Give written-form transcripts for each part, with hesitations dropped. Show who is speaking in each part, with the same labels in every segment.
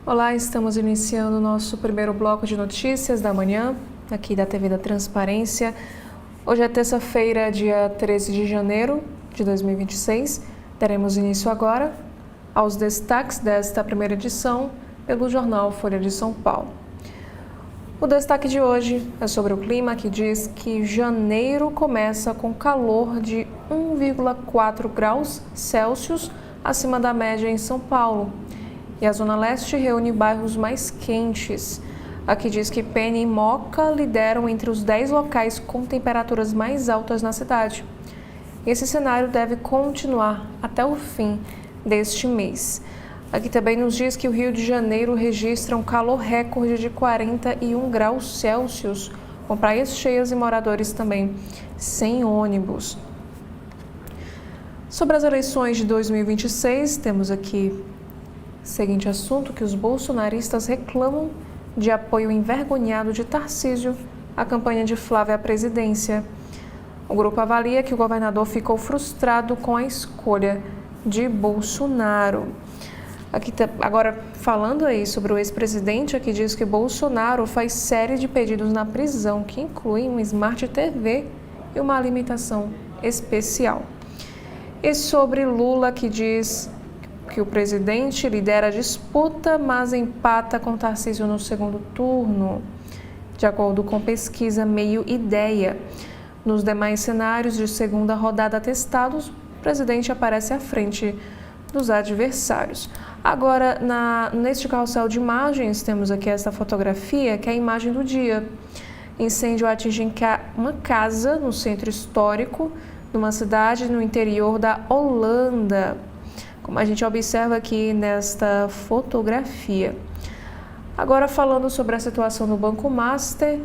Speaker 1: Olá, estamos iniciando o nosso primeiro bloco de notícias da manhã, aqui da TV da Transparência. Hoje é terça-feira, dia 13 de janeiro de 2026. Daremos início agora aos destaques desta primeira edição pelo jornal Folha de São Paulo. O destaque de hoje é sobre o clima, que diz que janeiro começa com calor de 1,4 graus Celsius acima da média em São Paulo. E a Zona Leste reúne bairros mais quentes. Aqui diz que Penha e Moca lideram entre os 10 locais com temperaturas mais altas na cidade. Esse cenário deve continuar até o fim deste mês. Aqui também nos diz que o Rio de Janeiro registra um calor recorde de 41 graus Celsius, com praias cheias e moradores também sem ônibus. Sobre as eleições de 2026, temos aqui o seguinte assunto, que os bolsonaristas reclamam de apoio envergonhado de Tarcísio à campanha de Flávia à presidência. O grupo avalia que o governador ficou frustrado com a escolha de Bolsonaro. Aqui agora falando aí sobre o ex-presidente, aqui diz que Bolsonaro faz série de pedidos na prisão, que incluem um Smart TV e uma alimentação especial. E sobre Lula, que diz que o presidente lidera a disputa, mas empata com Tarcísio no segundo turno, de acordo com pesquisa Meio Ideia. Nos demais cenários de segunda rodada testados, o presidente aparece à frente dos adversários. Agora, neste carrossel de imagens, temos aqui essa fotografia, que é a imagem do dia. Incêndio atinge uma casa no centro histórico, numa cidade no interior da Holanda, como a gente observa aqui nesta fotografia. Agora, falando sobre a situação do Banco Master,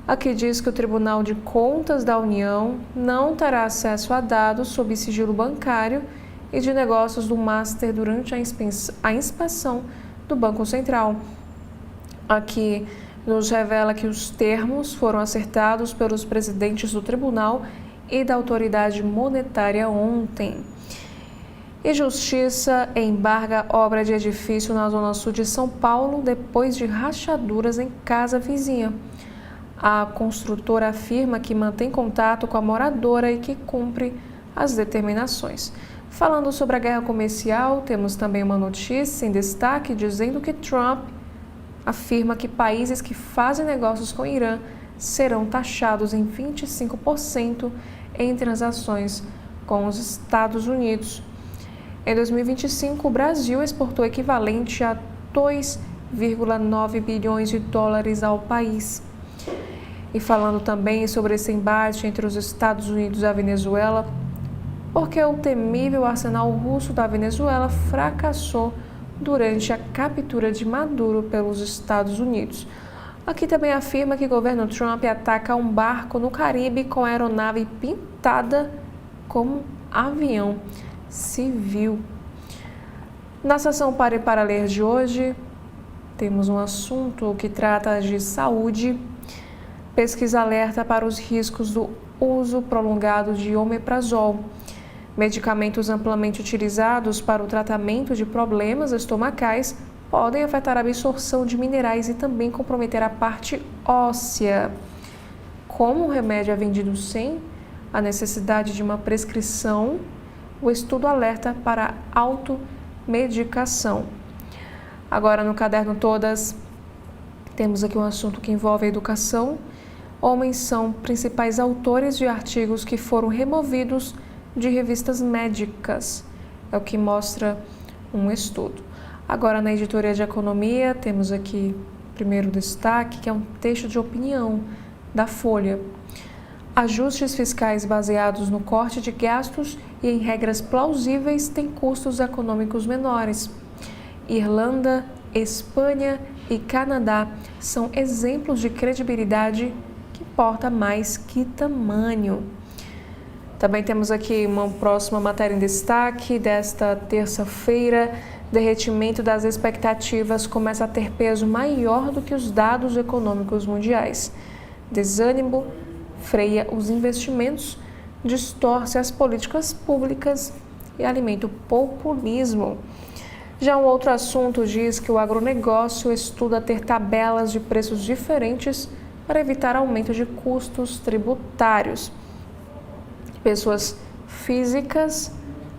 Speaker 1: aqui diz que o Tribunal de Contas da União não terá acesso a dados sob sigilo bancário e de negócios do Master durante a inspeção do Banco Central. Aqui nos revela que os termos foram acertados pelos presidentes do Tribunal e da Autoridade Monetária ontem. E Justiça embarga obra de edifício na Zona Sul de São Paulo depois de rachaduras em casa vizinha. A construtora afirma que mantém contato com a moradora e que cumpre as determinações. Falando sobre a guerra comercial, temos também uma notícia em destaque dizendo que Trump afirma que países que fazem negócios com o Irã serão taxados em 25% em transações com os Estados Unidos. Em 2025, o Brasil exportou equivalente a 2,9 bilhões de dólares ao país. E falando também sobre esse embate entre os Estados Unidos e a Venezuela, porque o temível arsenal russo da Venezuela fracassou durante a captura de Maduro pelos Estados Unidos. Aqui também afirma que o governo Trump ataca um barco no Caribe com a aeronave pintada como avião civil. Na sessão Pare para Ler de hoje, temos um assunto que trata de saúde. Pesquisa alerta para os riscos do uso prolongado de omeprazol. Medicamentos amplamente utilizados para o tratamento de problemas estomacais podem afetar a absorção de minerais e também comprometer a parte óssea. Como o remédio é vendido sem a necessidade de uma prescrição, o estudo alerta para automedicação. Agora, no caderno Todas, temos aqui um assunto que envolve a educação. Homens são principais autores de artigos que foram removidos de revistas médicas. É o que mostra um estudo. Agora, na editoria de economia, temos aqui o primeiro destaque, que é um texto de opinião da Folha. Ajustes fiscais baseados no corte de gastos e em regras plausíveis têm custos econômicos menores. Irlanda, Espanha e Canadá são exemplos de credibilidade que importa mais que tamanho. Também temos aqui uma próxima matéria em destaque desta terça-feira. Derretimento das expectativas começa a ter peso maior do que os dados econômicos mundiais. Desânimo freia os investimentos, distorce as políticas públicas e alimenta o populismo. Já um outro assunto diz que o agronegócio estuda ter tabelas de preços diferentes para evitar aumento de custos tributários. Pessoas físicas,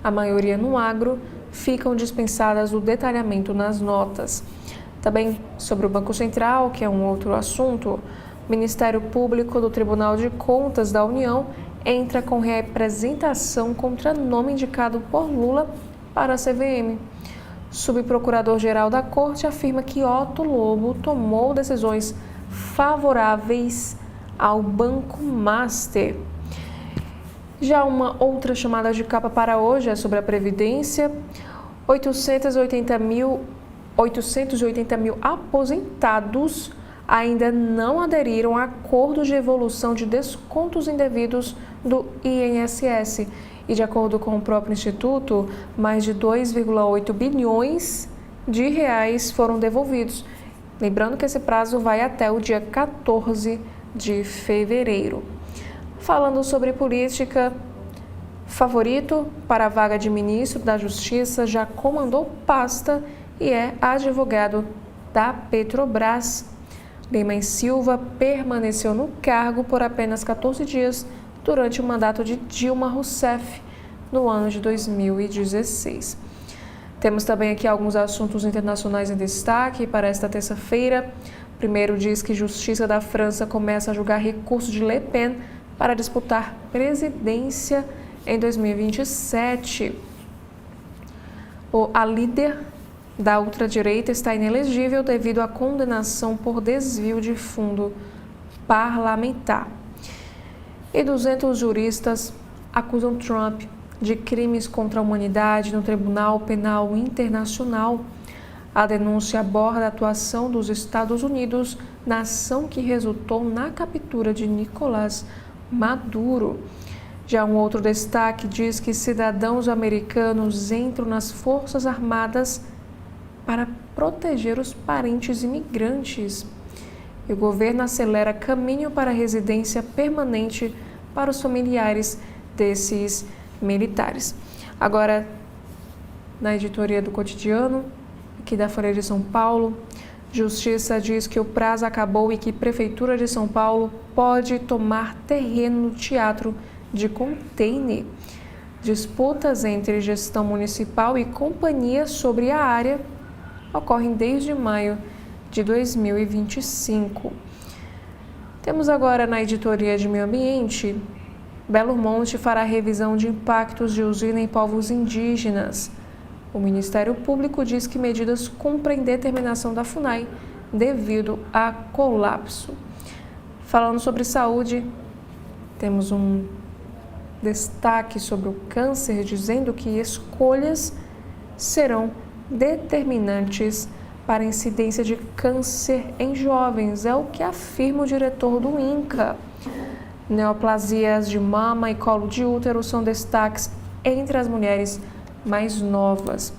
Speaker 1: a maioria no agro, ficam dispensadas do detalhamento nas notas. Também sobre o Banco Central, que é um outro assunto, o Ministério Público do Tribunal de Contas da União entra com representação contra nome indicado por Lula para a CVM. Subprocurador-geral da Corte afirma que Otto Lobo tomou decisões favoráveis ao Banco Master. Já uma outra chamada de capa para hoje é sobre a Previdência. 880 mil aposentados ainda não aderiram a acordos de evolução de descontos indevidos do INSS. E de acordo com o próprio Instituto, mais de 2,8 bilhões de reais foram devolvidos. Lembrando que esse prazo vai até o dia 14 de fevereiro. Falando sobre política, favorito para a vaga de ministro da Justiça já comandou pasta e é advogado da Petrobras. Lima e Silva permaneceu no cargo por apenas 14 dias durante o mandato de Dilma Rousseff no ano de 2016. Temos também aqui alguns assuntos internacionais em destaque para esta terça-feira. Primeiro diz que Justiça da França começa a julgar recurso de Le Pen para disputar presidência em 2027. A líder da ultradireita está inelegível devido à condenação por desvio de fundo parlamentar. E 200 juristas acusam Trump de crimes contra a humanidade no Tribunal Penal Internacional. A denúncia aborda a atuação dos Estados Unidos na ação que resultou na captura de Nicolás Maduro. Já um outro destaque diz que cidadãos americanos entram nas Forças Armadas para proteger os parentes imigrantes. E o governo acelera caminho para a residência permanente para os familiares desses militares. Agora, na editoria do Cotidiano, aqui da Folha de São Paulo, Justiça diz que o prazo acabou e que Prefeitura de São Paulo pode tomar terreno no Teatro de Container. Disputas entre gestão municipal e companhia sobre a área ocorrem desde maio de 2025. Temos agora na editoria de Meio Ambiente, Belo Monte fará revisão de impactos de usina em povos indígenas. O Ministério Público diz que medidas cumprem determinação da FUNAI devido a colapso. Falando sobre saúde, temos um destaque sobre o câncer, dizendo que escolhas serão determinantes para a incidência de câncer em jovens, é o que afirma o diretor do INCA. Neoplasias de mama e colo de útero são destaques entre as mulheres mais novas.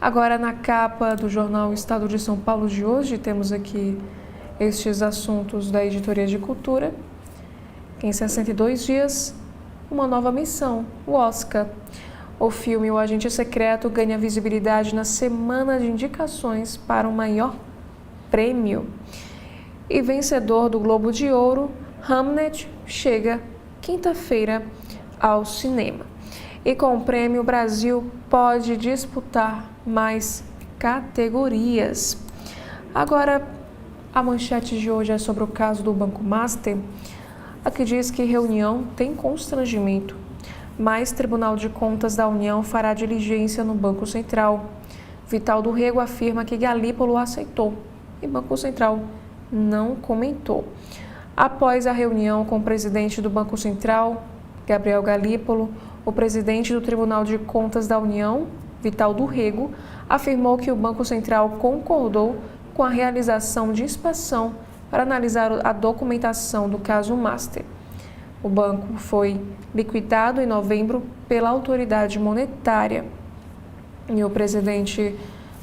Speaker 1: Agora, na capa do jornal Estado de São Paulo de hoje, temos aqui estes assuntos da editoria de cultura. Em 62 dias, uma nova missão, o Oscar. O filme O Agente Secreto ganha visibilidade na semana de indicações para o maior prêmio. E vencedor do Globo de Ouro, Hamnet chega quinta-feira ao cinema. E com o prêmio, o Brasil pode disputar mais categorias. Agora, a manchete de hoje é sobre o caso do Banco Master. Aqui diz que reunião tem constrangimento, mas Tribunal de Contas da União fará diligência no Banco Central. Vital do Rego afirma que Galípolo aceitou e Banco Central não comentou. Após a reunião com o presidente do Banco Central, Gabriel Galípolo, o presidente do Tribunal de Contas da União, Vital do Rego, afirmou que o Banco Central concordou com a realização de inspeção para analisar a documentação do caso Master. O banco foi liquidado em novembro pela autoridade monetária. E o presidente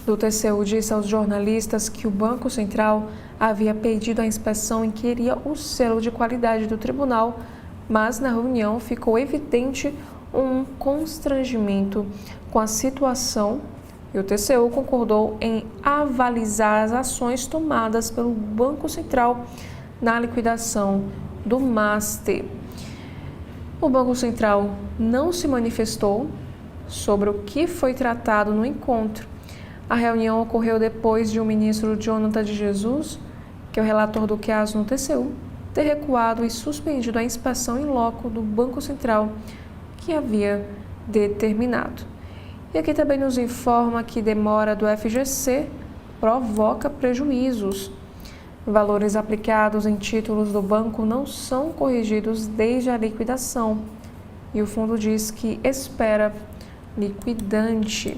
Speaker 1: do TCU disse aos jornalistas que o Banco Central havia pedido a inspeção e queria o selo de qualidade do tribunal, mas na reunião ficou evidente um constrangimento com a situação e o TCU concordou em avalizar as ações tomadas pelo Banco Central na liquidação do MAST. O Banco Central não se manifestou sobre o que foi tratado no encontro. A reunião ocorreu depois de o ministro Jonathan de Jesus, que é o relator do caso no TCU, ter recuado e suspendido a inspeção em loco do Banco Central que havia determinado. E aqui também nos informa que demora do FGC provoca prejuízos. Valores aplicados em títulos do banco não são corrigidos desde a liquidação. E o fundo diz que espera liquidante.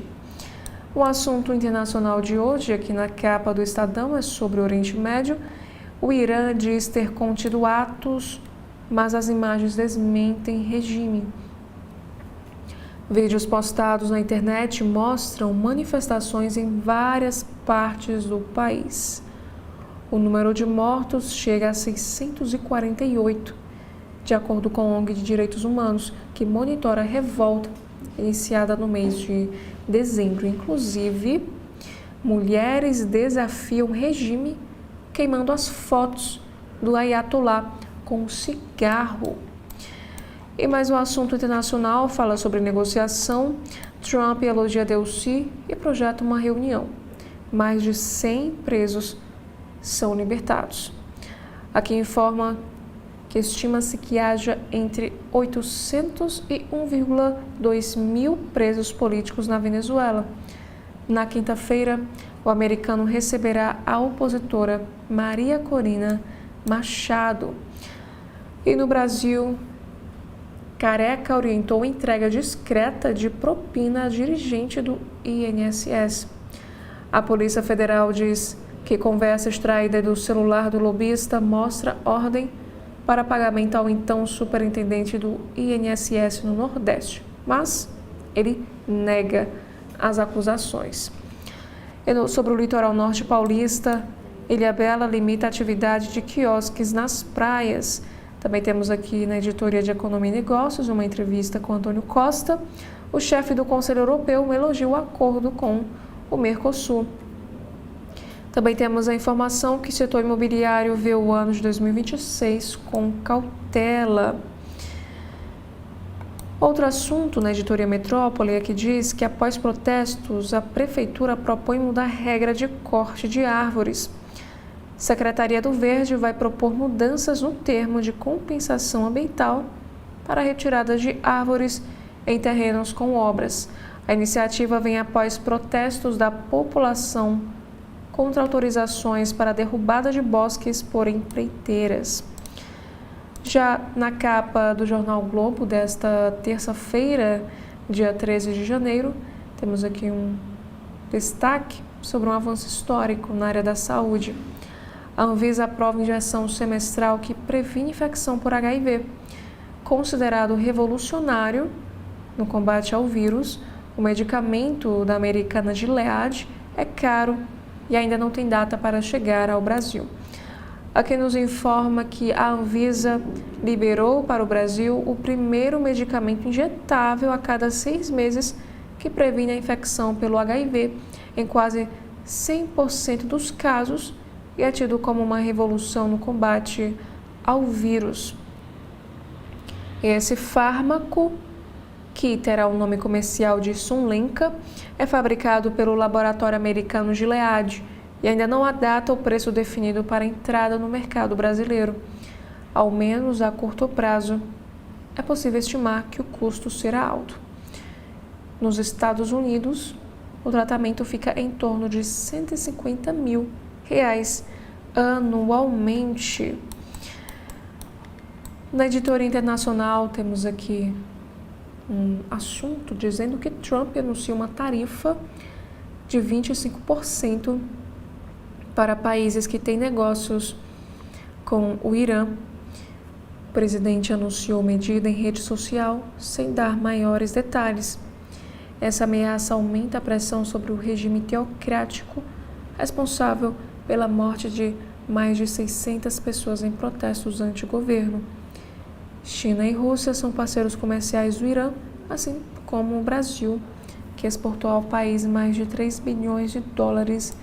Speaker 1: O assunto internacional de hoje, aqui na capa do Estadão, é sobre o Oriente Médio. O Irã diz ter contido atos, mas as imagens desmentem regime. Vídeos postados na internet mostram manifestações em várias partes do país. O número de mortos chega a 648, de acordo com a ONG de Direitos Humanos, que monitora a revolta iniciada no mês de dezembro. Inclusive, mulheres desafiam o regime queimando as fotos do Ayatollah com um cigarro. E mais um assunto internacional fala sobre negociação. Trump elogia Delcy e projeta uma reunião. Mais de 100 presos são libertados. Aqui informa que estima-se que haja entre 800 e 1,2 mil presos políticos na Venezuela. Na quinta-feira, o americano receberá a opositora Maria Corina Machado. E no Brasil, Careca orientou a entrega discreta de propina a dirigente do INSS. A Polícia Federal diz que conversa extraída do celular do lobista mostra ordem para pagamento ao então superintendente do INSS no Nordeste, mas ele nega as acusações. E sobre o litoral norte paulista, Ilhabela limita a atividade de quiosques nas praias. Também temos aqui na editoria de Economia e Negócios uma entrevista com Antônio Costa. O chefe do Conselho Europeu elogia o acordo com o Mercosul. Também temos a informação que o setor imobiliário vê o ano de 2026 com cautela. Outro assunto na editoria Metrópole é que diz que após protestos, a prefeitura propõe mudar a regra de corte de árvores. Secretaria do Verde vai propor mudanças no termo de compensação ambiental para a retirada de árvores em terrenos com obras. A iniciativa vem após protestos da população contra autorizações para a derrubada de bosques por empreiteiras. Já na capa do jornal Globo desta terça-feira, dia 13 de janeiro, temos aqui um destaque sobre um avanço histórico na área da saúde. A Anvisa aprova injeção semestral que previne infecção por HIV. Considerado revolucionário no combate ao vírus, o medicamento da americana Gilead é caro e ainda não tem data para chegar ao Brasil. Aqui nos informa que a Anvisa liberou para o Brasil o primeiro medicamento injetável a cada 6 meses que previne a infecção pelo HIV em quase 100% dos casos e é tido como uma revolução no combate ao vírus. Esse fármaco, que terá o nome comercial de Sunlenca, é fabricado pelo laboratório americano Gilead e ainda não há data ou preço definido para a entrada no mercado brasileiro. Ao menos a curto prazo, é possível estimar que o custo será alto. Nos Estados Unidos, o tratamento fica em torno de R$150 mil anualmente. Na editoria internacional, temos aqui um assunto dizendo que Trump anuncia uma tarifa de 25% para países que têm negócios com o Irã. O presidente anunciou medida em rede social sem dar maiores detalhes. Essa ameaça aumenta a pressão sobre o regime teocrático responsável pela morte de mais de 600 pessoas em protestos anti-governo. China e Rússia são parceiros comerciais do Irã, assim como o Brasil, que exportou ao país mais de 3 bilhões de dólares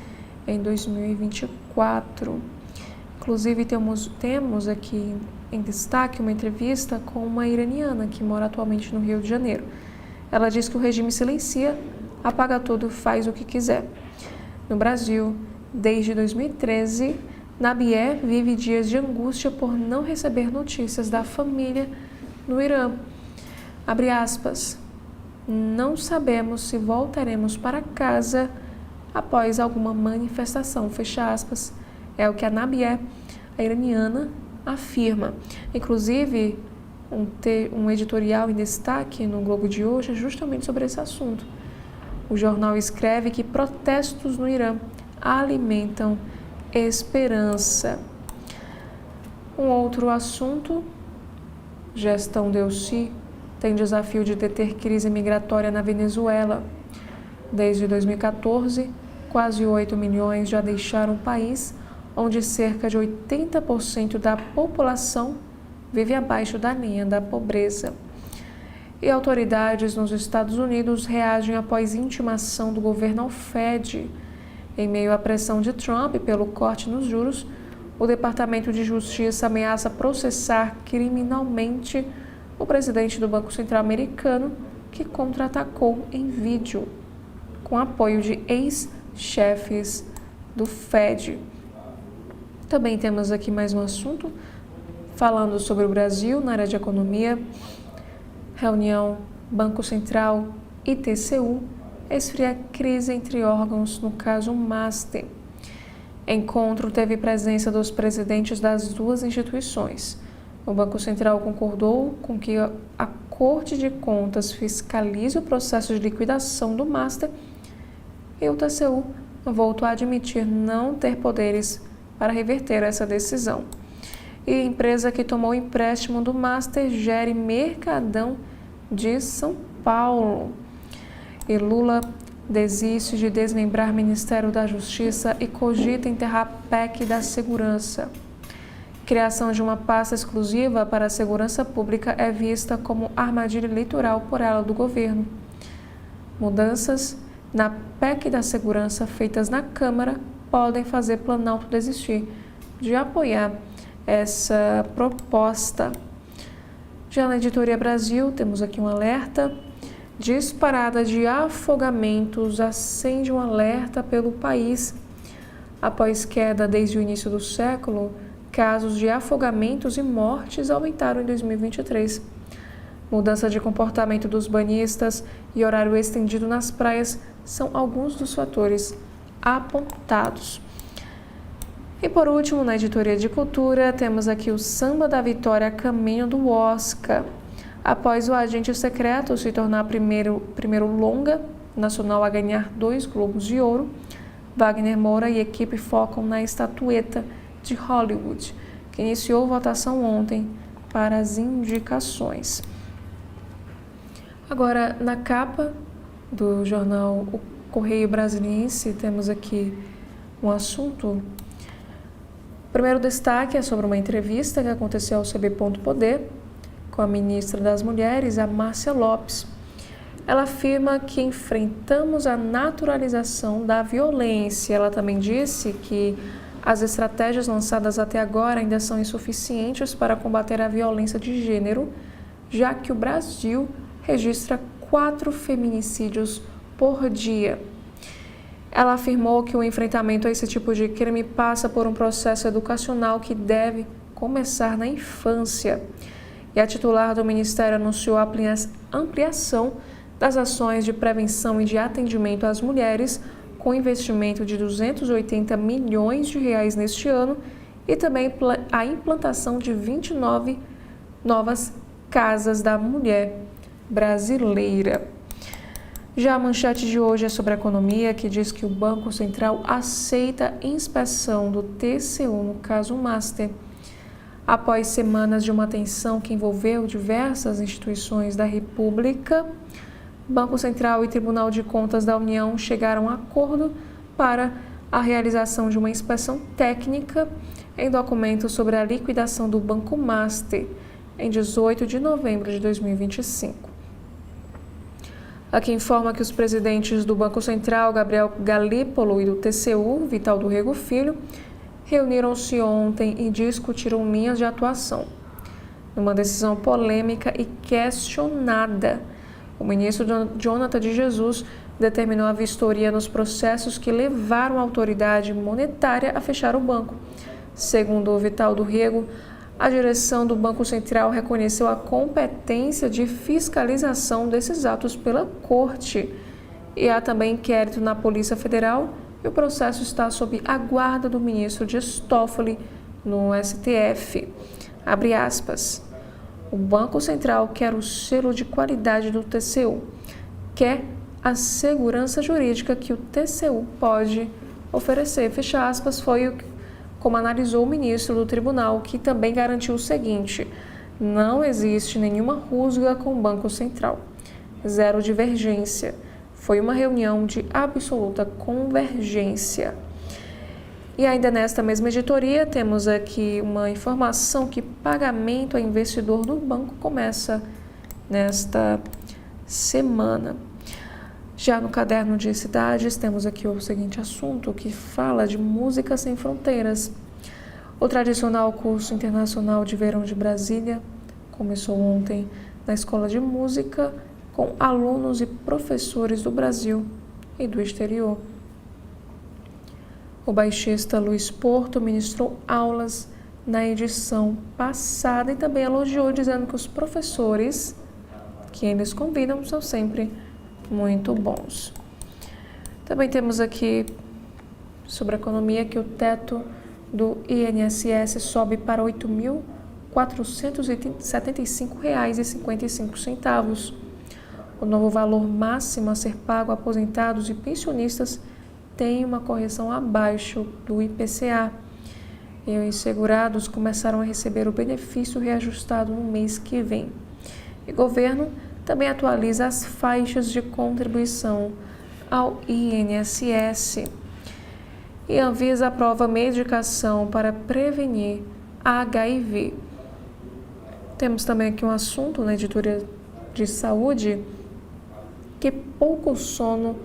Speaker 1: em 2024. Inclusive, temos aqui em destaque uma entrevista com uma iraniana que mora atualmente no Rio de Janeiro. Ela diz que o regime silencia, apaga tudo, faz o que quiser. No Brasil, desde 2013, Nabié vive dias de angústia por não receber notícias da família no Irã. Abre aspas. Não sabemos se voltaremos para casa após alguma manifestação, fecha aspas. É o que a Nabié, a iraniana, afirma. Inclusive, um editorial em destaque no Globo de hoje é justamente sobre esse assunto. O jornal escreve que protestos no Irã alimentam esperança. Um outro assunto, gestão Delcy tem desafio de deter crise migratória na Venezuela. Desde 2014, quase 8 milhões já deixaram o país, onde cerca de 80% da população vive abaixo da linha da pobreza. E autoridades nos Estados Unidos reagem após intimação do governo ao Fed. Em meio à pressão de Trump pelo corte nos juros, o Departamento de Justiça ameaça processar criminalmente o presidente do Banco Central americano, que contra-atacou em vídeo, com apoio de ex-chefes do Fed. Também temos aqui mais um assunto, falando sobre o Brasil na área de economia. Reunião Banco Central e TCU esfria crise entre órgãos no caso Master. Encontro teve presença dos presidentes das duas instituições. O Banco Central concordou com que a Corte de Contas fiscalize o processo de liquidação do Master e o TCU voltou a admitir não ter poderes para reverter essa decisão. E a empresa que tomou o empréstimo do Master gere Mercadão de São Paulo. E Lula desiste de desmembrar Ministério da Justiça e cogita enterrar PEC da Segurança. Criação de uma pasta exclusiva para a segurança pública é vista como armadilha eleitoral por ela do governo. Mudanças na PEC da Segurança feitas na Câmara podem fazer Planalto desistir de apoiar essa proposta. Já na Editoria Brasil, temos aqui um alerta. Disparada de afogamentos acende um alerta pelo país. Após queda desde o início do século, casos de afogamentos e mortes aumentaram em 2023. Mudança de comportamento dos banhistas e horário estendido nas praias são alguns dos fatores apontados. E por último, na Editoria de Cultura, temos aqui o Samba da Vitória a caminho do Oscar. Após o Agente Secreto se tornar primeiro longa nacional a ganhar 2 Globos de Ouro, Wagner Moura e equipe focam na estatueta de Hollywood, que iniciou votação ontem para as indicações. Agora, na capa do jornal O Correio Brasiliense, temos aqui um assunto. O primeiro destaque é sobre uma entrevista que aconteceu ao CB Poder com a ministra das Mulheres, a Márcia Lopes. Ela afirma que enfrentamos a naturalização da violência. Ela também disse que as estratégias lançadas até agora ainda são insuficientes para combater a violência de gênero, já que o Brasil registra 4 feminicídios por dia. Ela afirmou que o enfrentamento a esse tipo de crime passa por um processo educacional que deve começar na infância. E a titular do Ministério anunciou a ampliação das ações de prevenção e de atendimento às mulheres, com investimento de 280 milhões de reais neste ano, e também a implantação de 29 novas casas da mulher brasileira. Já a manchete de hoje é sobre a economia, que diz que o Banco Central aceita inspeção do TCU no caso Master. Após semanas de uma tensão que envolveu diversas instituições da República, Banco Central e Tribunal de Contas da União chegaram a acordo para a realização de uma inspeção técnica em documentos sobre a liquidação do Banco Master em 18 de novembro de 2025. Aqui informa que os presidentes do Banco Central, Gabriel Galípolo, e do TCU, Vital do Rego Filho, reuniram-se ontem e discutiram linhas de atuação. Numa decisão polêmica e questionada, o ministro Jonathan de Jesus determinou a vistoria nos processos que levaram a autoridade monetária a fechar o banco. Segundo o Vital do Rego, a direção do Banco Central reconheceu a competência de fiscalização desses atos pela Corte. E há também inquérito na Polícia Federal e o processo está sob a guarda do ministro Dias Toffoli no STF. Abre aspas. O Banco Central quer o selo de qualidade do TCU, quer a segurança jurídica que o TCU pode oferecer. Fecha aspas, foi como analisou o ministro do tribunal, que também garantiu o seguinte: não existe nenhuma rusga com o Banco Central. Zero divergência. Foi uma reunião de absoluta convergência. E ainda nesta mesma editoria, temos aqui uma informação que pagamento a investidor do banco começa nesta semana. Já no caderno de cidades, temos aqui o seguinte assunto que fala de Música Sem Fronteiras. O tradicional curso internacional de verão de Brasília começou ontem na Escola de Música com alunos e professores do Brasil e do exterior. O baixista Luiz Porto ministrou aulas na edição passada e também elogiou, dizendo que os professores que eles convidam são sempre muito bons. Também temos aqui sobre a economia que o teto do INSS sobe para R$ 8.475,55. O novo valor máximo a ser pago a aposentados e pensionistas tem uma correção abaixo do IPCA. E os segurados começaram a receber o benefício reajustado no mês que vem. E o governo também atualiza as faixas de contribuição ao INSS. E a Anvisa aprova medicação para prevenir HIV. Temos também aqui um assunto na editoria de saúde que pouco sono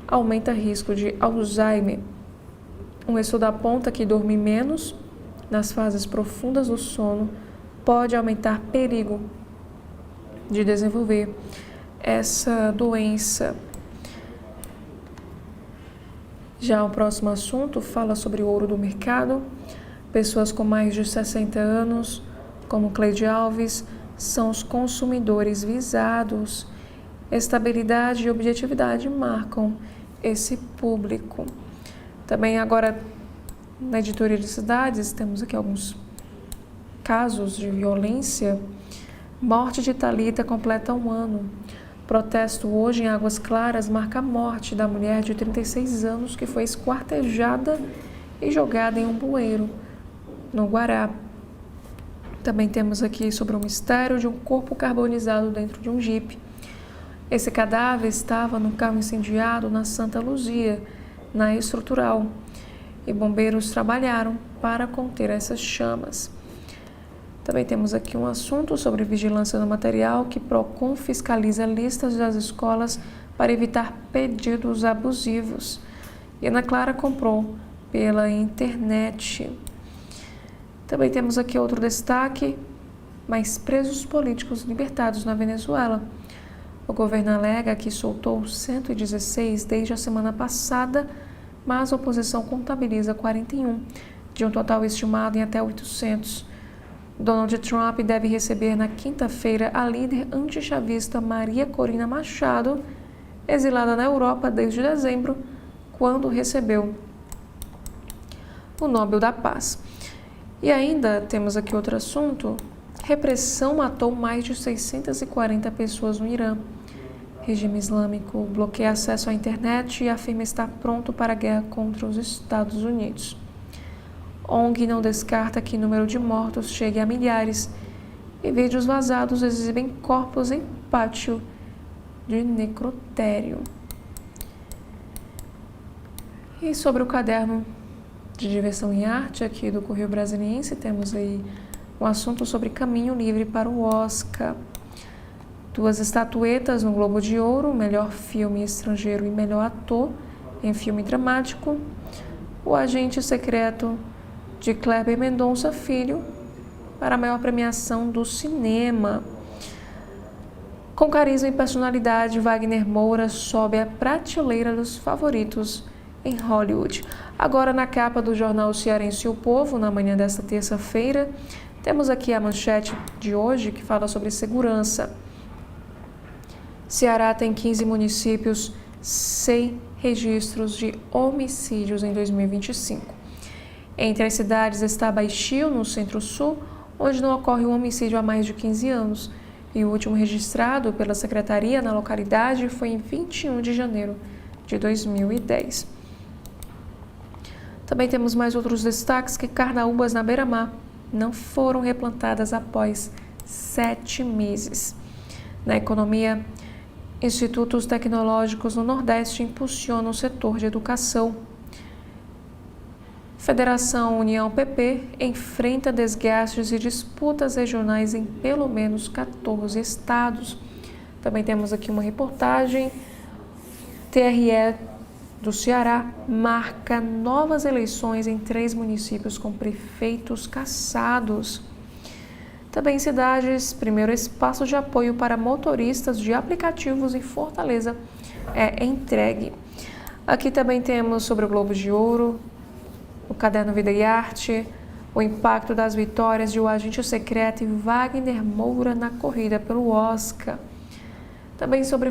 Speaker 1: aumenta risco de Alzheimer. Um estudo aponta que dormir menos nas fases profundas do sono pode aumentar perigo de desenvolver essa doença. Já o próximo assunto fala sobre o ouro do mercado. Pessoas com mais de 60 anos, como Cleide Alves, são os consumidores visados. Estabilidade e objetividade marcam esse público. Também agora, na editoria de cidades, temos aqui alguns casos de violência. Morte de Thalita completa 1 ano. Protesto hoje em Águas Claras marca a morte da mulher de 36 anos que foi esquartejada e jogada em um bueiro, no Guará. Também temos aqui sobre o mistério de um corpo carbonizado dentro de um jipe. Esse cadáver estava no carro incendiado na Santa Luzia, na estrutural, e bombeiros trabalharam para conter essas chamas. Também temos aqui um assunto sobre vigilância no material, que Procon fiscaliza listas das escolas para evitar pedidos abusivos. E Ana Clara comprou pela internet. Também temos aqui outro destaque, mais presos políticos libertados na Venezuela. O governo alega que soltou 116 desde a semana passada, mas a oposição contabiliza 41, de um total estimado em até 800. Donald Trump deve receber na quinta-feira a líder antichavista Maria Corina Machado, exilada na Europa desde dezembro, quando recebeu o Nobel da Paz. E ainda temos aqui outro assunto. Repressão matou mais de 640 pessoas no Irã. Regime islâmico bloqueia acesso à internet e afirma estar pronto para a guerra contra os Estados Unidos. ONG não descarta que o número de mortos chegue a milhares e vídeos vazados exibem corpos em pátio de necrotério. E sobre o caderno de diversão e arte aqui do Correio Brasiliense, temos aí um assunto sobre caminho livre para o Oscar. 2 estatuetas no Globo de Ouro, melhor filme estrangeiro e melhor ator em filme dramático. O Agente Secreto, de Kleber Mendonça Filho, para a maior premiação do cinema. Com carisma e personalidade, Wagner Moura sobe à prateleira dos favoritos em Hollywood. Agora, na capa do jornal Cearense O Povo, na manhã desta terça-feira, temos aqui a manchete de hoje que fala sobre segurança. Ceará tem 15 municípios sem registros de homicídios em 2025. Entre as cidades está Baixio, no Centro-Sul, onde não ocorre um homicídio há mais de 15 anos. E o último registrado pela Secretaria na localidade foi em 21 de janeiro de 2010. Também temos mais outros destaques que carnaúbas na Beira-Mar não foram replantadas após 7 meses. Na economia, institutos tecnológicos no Nordeste impulsionam o setor de educação. Federação União PP enfrenta desgastes e disputas regionais em pelo menos 14 estados. Também temos aqui uma reportagem. TRE do Ceará marca novas eleições em 3 municípios com prefeitos cassados. Também em cidades, primeiro espaço de apoio para motoristas de aplicativos em Fortaleza é entregue. Aqui também temos sobre o Globo de Ouro, o caderno Vida e Arte, o impacto das vitórias de O Agente Secreto e Wagner Moura na corrida pelo Oscar. Também sobre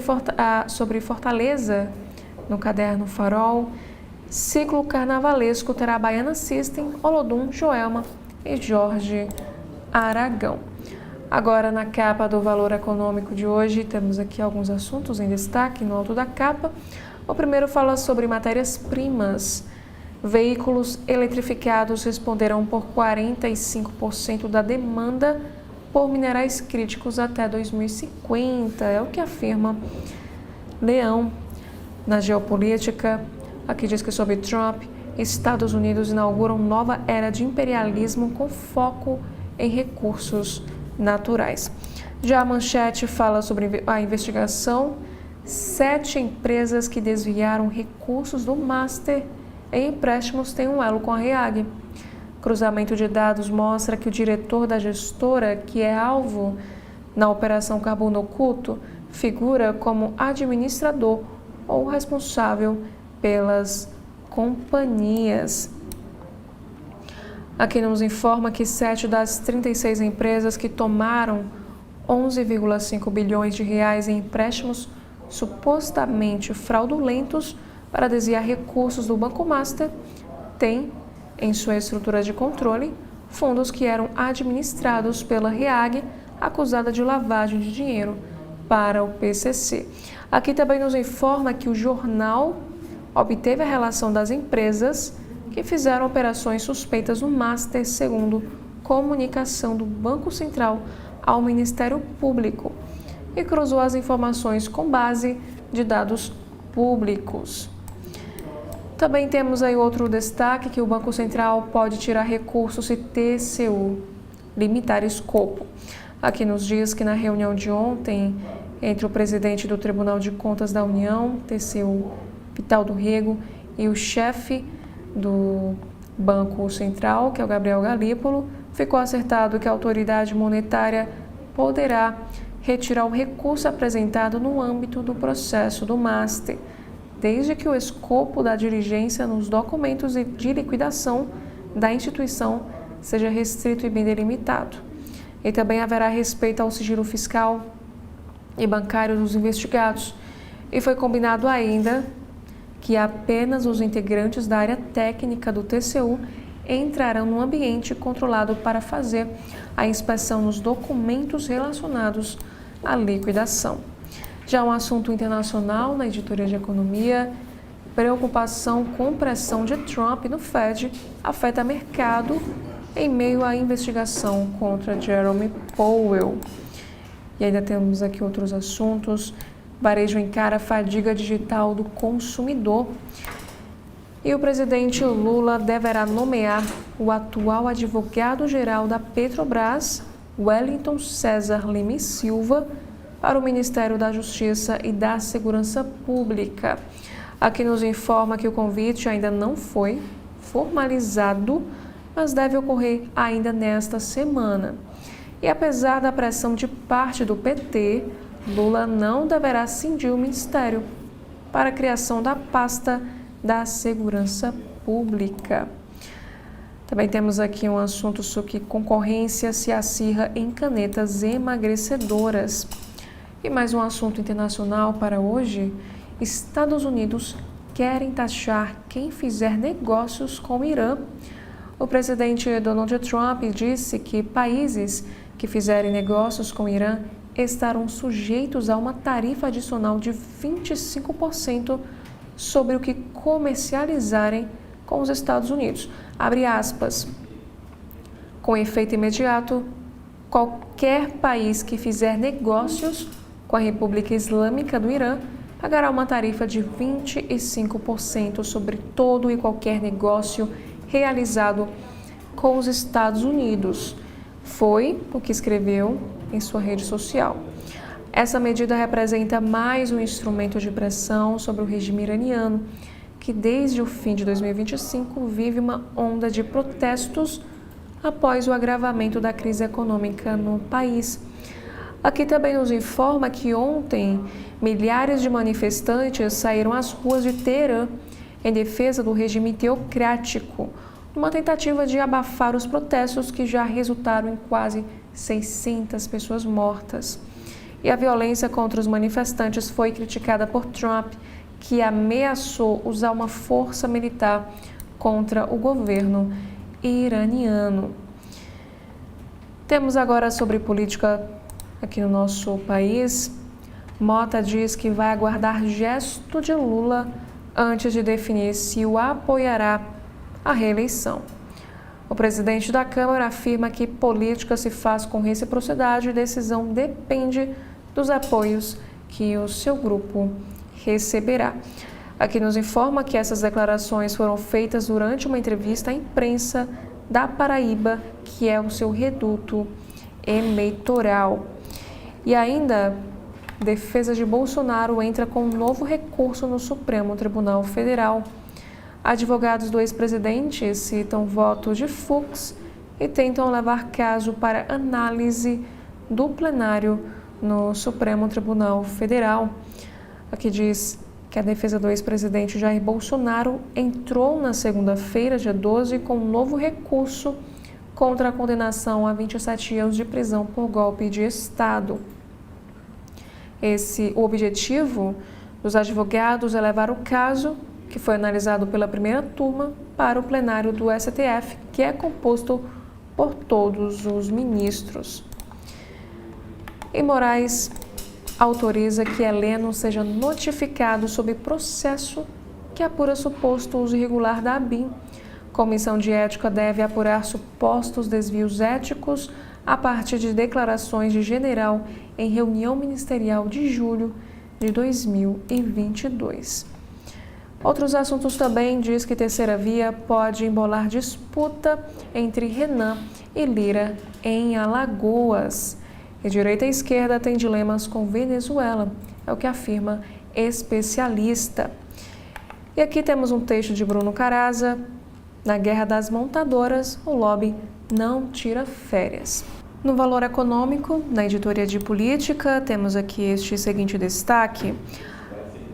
Speaker 1: Fortaleza, no caderno Farol, ciclo carnavalesco terá Baiana System, Olodum, Joelma e Jorge Aragão. Agora, na capa do Valor Econômico de hoje, temos aqui alguns assuntos em destaque no alto da capa. O primeiro fala sobre matérias-primas. Veículos eletrificados responderão por 45% da demanda por minerais críticos até 2050, é o que afirma Leão. Na geopolítica, aqui diz que sobre Trump, Estados Unidos inauguram nova era de imperialismo com foco em recursos naturais. Já a manchete fala sobre a investigação. 7 empresas que desviaram recursos do Master em empréstimos têm um elo com a REAG. Cruzamento de dados mostra que o diretor da gestora, que é alvo na Operação Carbono Oculto, figura como administrador ou responsável pelas companhias. Aqui nos informa que 7 das 36 empresas que tomaram 11,5 bilhões de reais em empréstimos supostamente fraudulentos para desviar recursos do Banco Master têm, em sua estrutura de controle, fundos que eram administrados pela REAG, acusada de lavagem de dinheiro para o PCC. Aqui também nos informa que o jornal obteve a relação das empresas que fizeram operações suspeitas no Master, segundo comunicação do Banco Central ao Ministério Público, e cruzou as informações com base de dados públicos. Também temos aí outro destaque, que o Banco Central pode tirar recursos se TCU limitar escopo. Aqui nos diz que na reunião de ontem entre o presidente do Tribunal de Contas da União, TCU, Vital do Rego, e o chefe do Banco Central, que é o Gabriel Galípolo, ficou acertado que a autoridade monetária poderá retirar o recurso apresentado no âmbito do processo do Master, desde que o escopo da diligência nos documentos de liquidação da instituição seja restrito e bem delimitado. E também haverá respeito ao sigilo fiscal e bancário dos investigados. E foi combinado ainda que apenas os integrantes da área técnica do TCU entrarão no ambiente controlado para fazer a inspeção nos documentos relacionados à liquidação. Já um assunto internacional na editoria de economia, preocupação com pressão de Trump no Fed afeta mercado em meio à investigação contra Jerome Powell. E ainda temos aqui outros assuntos. Varejo encara a fadiga digital do consumidor. E o presidente Lula deverá nomear o atual advogado-geral da Petrobras, Wellington César Lima e Silva, para o Ministério da Justiça e da Segurança Pública. Aqui nos informa que o convite ainda não foi formalizado, mas deve ocorrer ainda nesta semana. E apesar da pressão de parte do PT, Lula não deverá cindir o Ministério para a criação da pasta da Segurança Pública. Também temos aqui um assunto sobre concorrência se acirra em canetas emagrecedoras. E mais um assunto internacional para hoje. Estados Unidos querem taxar quem fizer negócios com o Irã. O presidente Donald Trump disse que países que fizerem negócios com o Irã estarão sujeitos a uma tarifa adicional de 25% sobre o que comercializarem com os Estados Unidos. Abre aspas. Com efeito imediato, qualquer país que fizer negócios com a República Islâmica do Irã pagará uma tarifa de 25% sobre todo e qualquer negócio realizado com os Estados Unidos. Foi o que escreveu em sua rede social. Essa medida representa mais um instrumento de pressão sobre o regime iraniano, que desde o fim de 2025 vive uma onda de protestos após o agravamento da crise econômica no país. Aqui também nos informa que ontem milhares de manifestantes saíram às ruas de Teherã em defesa do regime teocrático, numa tentativa de abafar os protestos que já resultaram em quase 600 pessoas mortas. E a violência contra os manifestantes foi criticada por Trump, que ameaçou usar uma força militar contra o governo iraniano. Temos agora sobre política aqui no nosso país. Mota diz que vai aguardar gesto de Lula antes de definir se o apoiará à reeleição. O presidente da Câmara afirma que política se faz com reciprocidade e decisão depende dos apoios que o seu grupo receberá. Aqui nos informa que essas declarações foram feitas durante uma entrevista à imprensa da Paraíba, que é o seu reduto eleitoral. E ainda, defesa de Bolsonaro entra com um novo recurso no Supremo Tribunal Federal. Advogados do ex-presidente citam voto de Fux e tentam levar caso para análise do plenário no Supremo Tribunal Federal. Aqui diz que a defesa do ex-presidente Jair Bolsonaro entrou na segunda-feira, dia 12, com um novo recurso contra a condenação a 27 anos de prisão por golpe de Estado. O objetivo dos advogados é levar o caso, que foi analisado pela primeira turma, para o plenário do STF, que é composto por todos os ministros. E Moraes autoriza que Heleno seja notificado sobre processo que apura suposto uso irregular da ABIN. Comissão de Ética deve apurar supostos desvios éticos a partir de declarações de general em reunião ministerial de julho de 2022. Outros assuntos também diz que Terceira Via pode embolar disputa entre Renan e Lira em Alagoas. E direita e esquerda tem dilemas com Venezuela, é o que afirma especialista. E aqui temos um texto de Bruno Caraza. Na guerra das montadoras, o lobby não tira férias. No Valor Econômico, na editoria de política, temos aqui este seguinte destaque.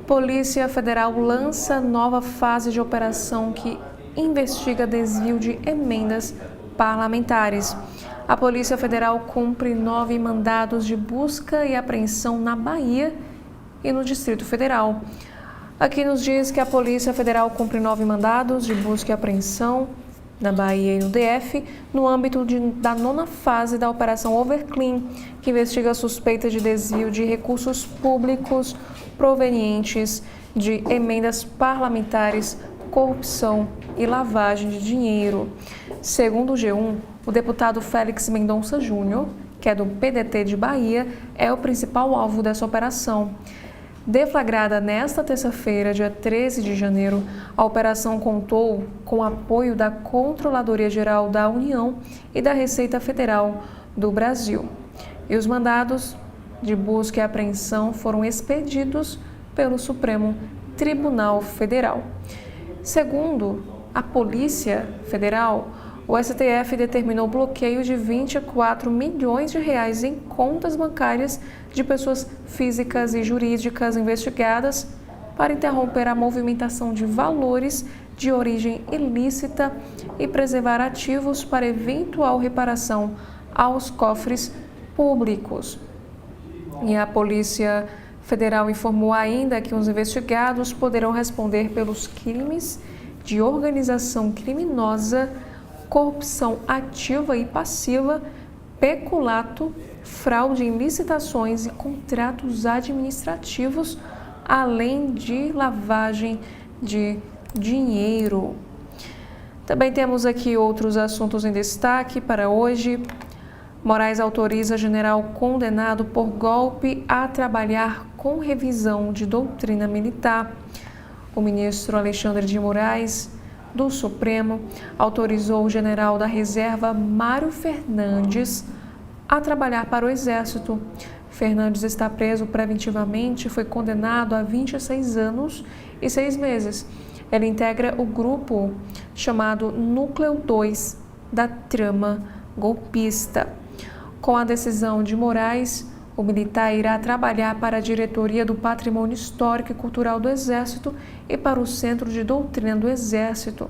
Speaker 1: Polícia Federal lança nova fase de operação que investiga desvio de emendas parlamentares. A Polícia Federal cumpre 9 mandados de busca e apreensão na Bahia e no Distrito Federal. Aqui nos diz que a Polícia Federal cumpre 9 mandados de busca e apreensão na Bahia e no DF, no âmbito da 9ª fase da Operação Overclean, que investiga suspeitas de desvio de recursos públicos provenientes de emendas parlamentares, corrupção e lavagem de dinheiro. Segundo o G1, o deputado Félix Mendonça Júnior, que é do PDT de Bahia, é o principal alvo dessa operação. Deflagrada nesta terça-feira, dia 13 de janeiro, a operação contou com o apoio da Controladoria Geral da União e da Receita Federal do Brasil. E os mandados de busca e apreensão foram expedidos pelo Supremo Tribunal Federal. Segundo a Polícia Federal, o STF determinou o bloqueio de 24 milhões de reais em contas bancárias de pessoas físicas e jurídicas investigadas para interromper a movimentação de valores de origem ilícita e preservar ativos para eventual reparação aos cofres públicos. E a Polícia Federal informou ainda que os investigados poderão responder pelos crimes de organização criminosa, corrupção ativa e passiva, peculato, fraude em licitações e contratos administrativos, além de lavagem de dinheiro. Também temos aqui outros assuntos em destaque para hoje. Moraes autoriza general condenado por golpe a trabalhar com revisão de doutrina militar. O ministro Alexandre de Moraes, do Supremo, autorizou o general da Reserva Mário Fernandes a trabalhar para o Exército. Fernandes está preso preventivamente e foi condenado a 26 anos e 6 meses. Ele integra o grupo chamado Núcleo 2 da trama golpista. Com a decisão de Moraes, o militar irá trabalhar para a Diretoria do Patrimônio Histórico e Cultural do Exército e para o Centro de Doutrina do Exército.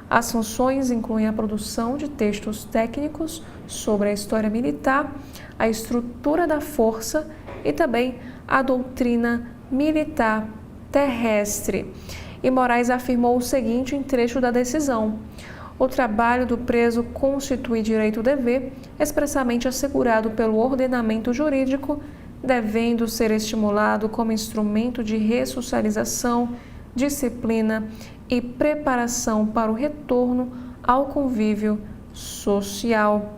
Speaker 1: As funções incluem a produção de textos técnicos sobre a história militar, a estrutura da força e também a doutrina militar terrestre. E Moraes afirmou o seguinte em trecho da decisão: o trabalho do preso constitui direito-dever expressamente assegurado pelo ordenamento jurídico, devendo ser estimulado como instrumento de ressocialização, disciplina e preparação para o retorno ao convívio social.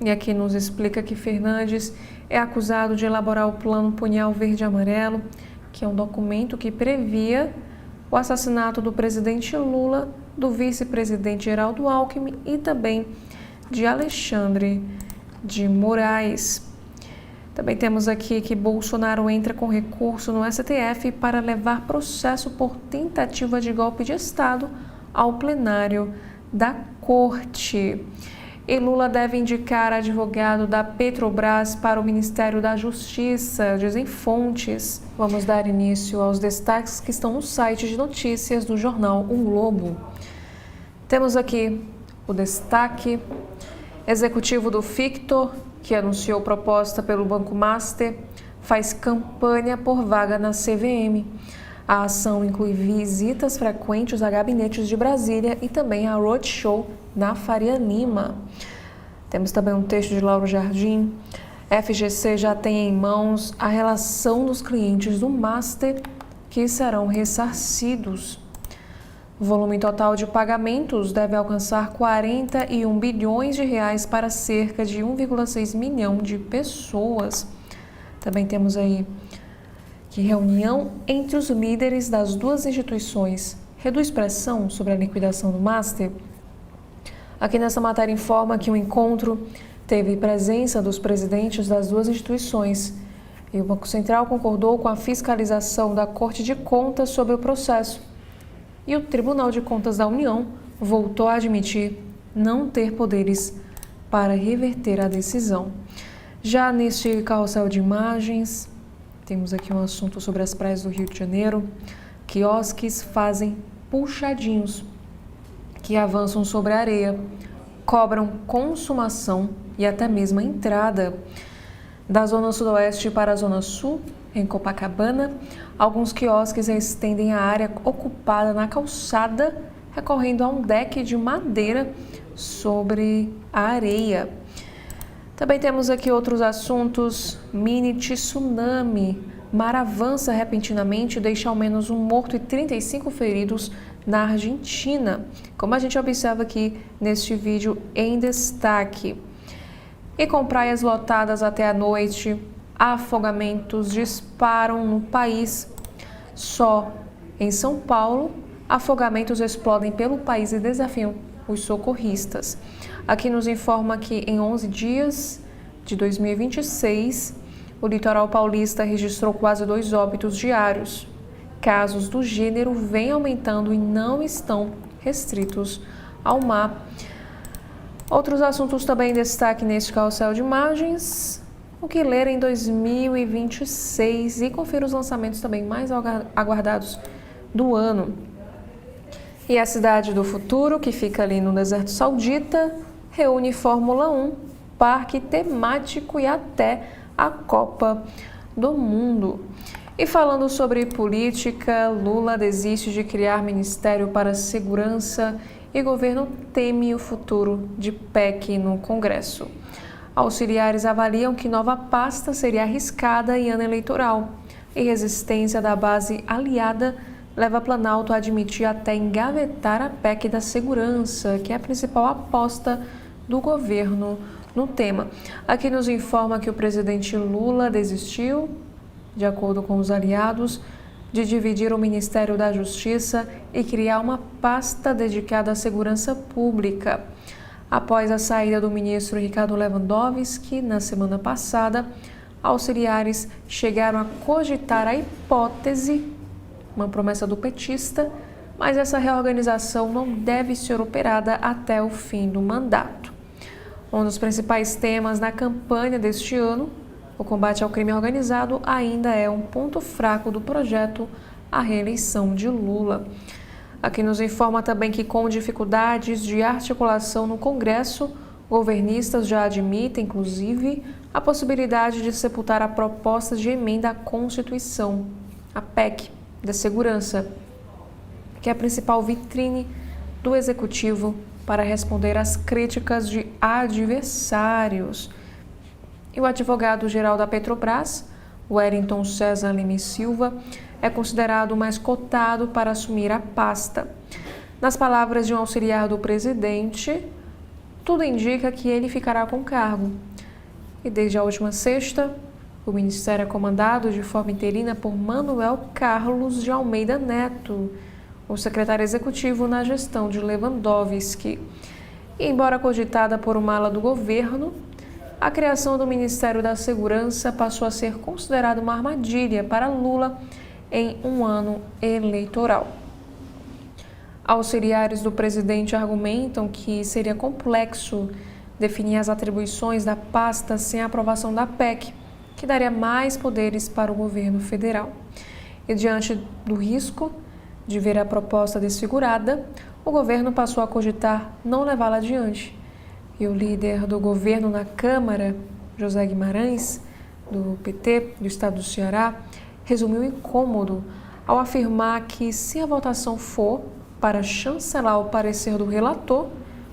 Speaker 1: E aqui nos explica que Fernandes é acusado de elaborar o Plano Punhal Verde e Amarelo, que é um documento que previa o assassinato do presidente Lula, do vice-presidente Geraldo Alckmin e também de Alexandre de Moraes. Também temos aqui que Bolsonaro entra com recurso no STF para levar processo por tentativa de golpe de Estado ao plenário da Corte. E Lula deve indicar advogado da Petrobras para o Ministério da Justiça, dizem fontes. Vamos dar início aos destaques que estão no site de notícias do jornal O Globo. Temos aqui o destaque: executivo do Fictor, que anunciou proposta pelo Banco Master, faz campanha por vaga na CVM. A ação inclui visitas frequentes a gabinetes de Brasília e também a roadshow na Faria Lima. Temos também um texto de Lauro Jardim. FGC já tem em mãos a relação dos clientes do Master que serão ressarcidos. O volume total de pagamentos deve alcançar 41 bilhões de reais para cerca de 1,6 milhão de pessoas. Também temos aí que reunião entre os líderes das duas instituições reduz pressão sobre a liquidação do Master. Aqui nessa matéria informa que o encontro teve presença dos presidentes das duas instituições e o Banco Central concordou com a fiscalização da Corte de Contas sobre o processo. E o Tribunal de Contas da União voltou a admitir não ter poderes para reverter a decisão. Já neste carrossel de imagens, temos aqui um assunto sobre as praias do Rio de Janeiro. Quiosques fazem puxadinhos que avançam sobre a areia, cobram consumação e até mesmo a entrada. Da zona sudoeste para a zona sul, em Copacabana, alguns quiosques estendem a área ocupada na calçada, recorrendo a um deck de madeira sobre a areia. Também temos aqui outros assuntos: mini tsunami. Mar avança repentinamente e deixa ao menos um morto e 35 feridos na Argentina, como a gente observa aqui neste vídeo em destaque. E com praias lotadas até a noite, afogamentos disparam no país. Só em São Paulo, afogamentos explodem pelo país e desafiam os socorristas. Aqui nos informa que em 11 dias de 2026, o litoral paulista registrou quase 2 óbitos diários. Casos do gênero vêm aumentando e não estão restritos ao mar. Outros assuntos também em destaque neste carrossel de imagens. O que ler em 2026 e confira os lançamentos também mais aguardados do ano. E a Cidade do Futuro, que fica ali no deserto saudita, reúne Fórmula 1, parque temático e até a Copa do Mundo. E falando sobre política, Lula desiste de criar Ministério para a Segurança e governo teme o futuro de PEC no Congresso. Auxiliares avaliam que nova pasta seria arriscada em ano eleitoral e resistência da base aliada leva Planalto a admitir até engavetar a PEC da segurança, que é a principal aposta do governo no tema. Aqui nos informa que o presidente Lula desistiu, de acordo com os aliados, de dividir o Ministério da Justiça e criar uma pasta dedicada à segurança pública. Após a saída do ministro Ricardo Lewandowski, na semana passada, auxiliares chegaram a cogitar a hipótese, uma promessa do petista, mas essa reorganização não deve ser operada até o fim do mandato. Um dos principais temas na campanha deste ano, o combate ao crime organizado, ainda é um ponto fraco do projeto à reeleição de Lula. Aqui nos informa também que, com dificuldades de articulação no Congresso, governistas já admitem, inclusive, a possibilidade de sepultar a proposta de emenda à Constituição, a PEC da Segurança, que é a principal vitrine do Executivo para responder às críticas de adversários. E o advogado-geral da Petrobras, Wellington César Lima e Silva, é considerado o mais cotado para assumir a pasta. Nas palavras de um auxiliar do presidente, tudo indica que ele ficará com o cargo. E desde a última sexta, o ministério é comandado de forma interina por Manuel Carlos de Almeida Neto, o secretário executivo na gestão de Lewandowski. E, embora cogitada por uma ala do governo, a criação do Ministério da Segurança passou a ser considerada uma armadilha para Lula em um ano eleitoral. Auxiliares do presidente argumentam que seria complexo definir as atribuições da pasta sem a aprovação da PEC, que daria mais poderes para o governo federal. E diante do risco de ver a proposta desfigurada, o governo passou a cogitar não levá-la adiante. E o líder do governo na Câmara, José Guimarães, do PT do estado do Ceará, resumiu o incômodo ao afirmar que, se a votação for para chancelar o parecer do relator,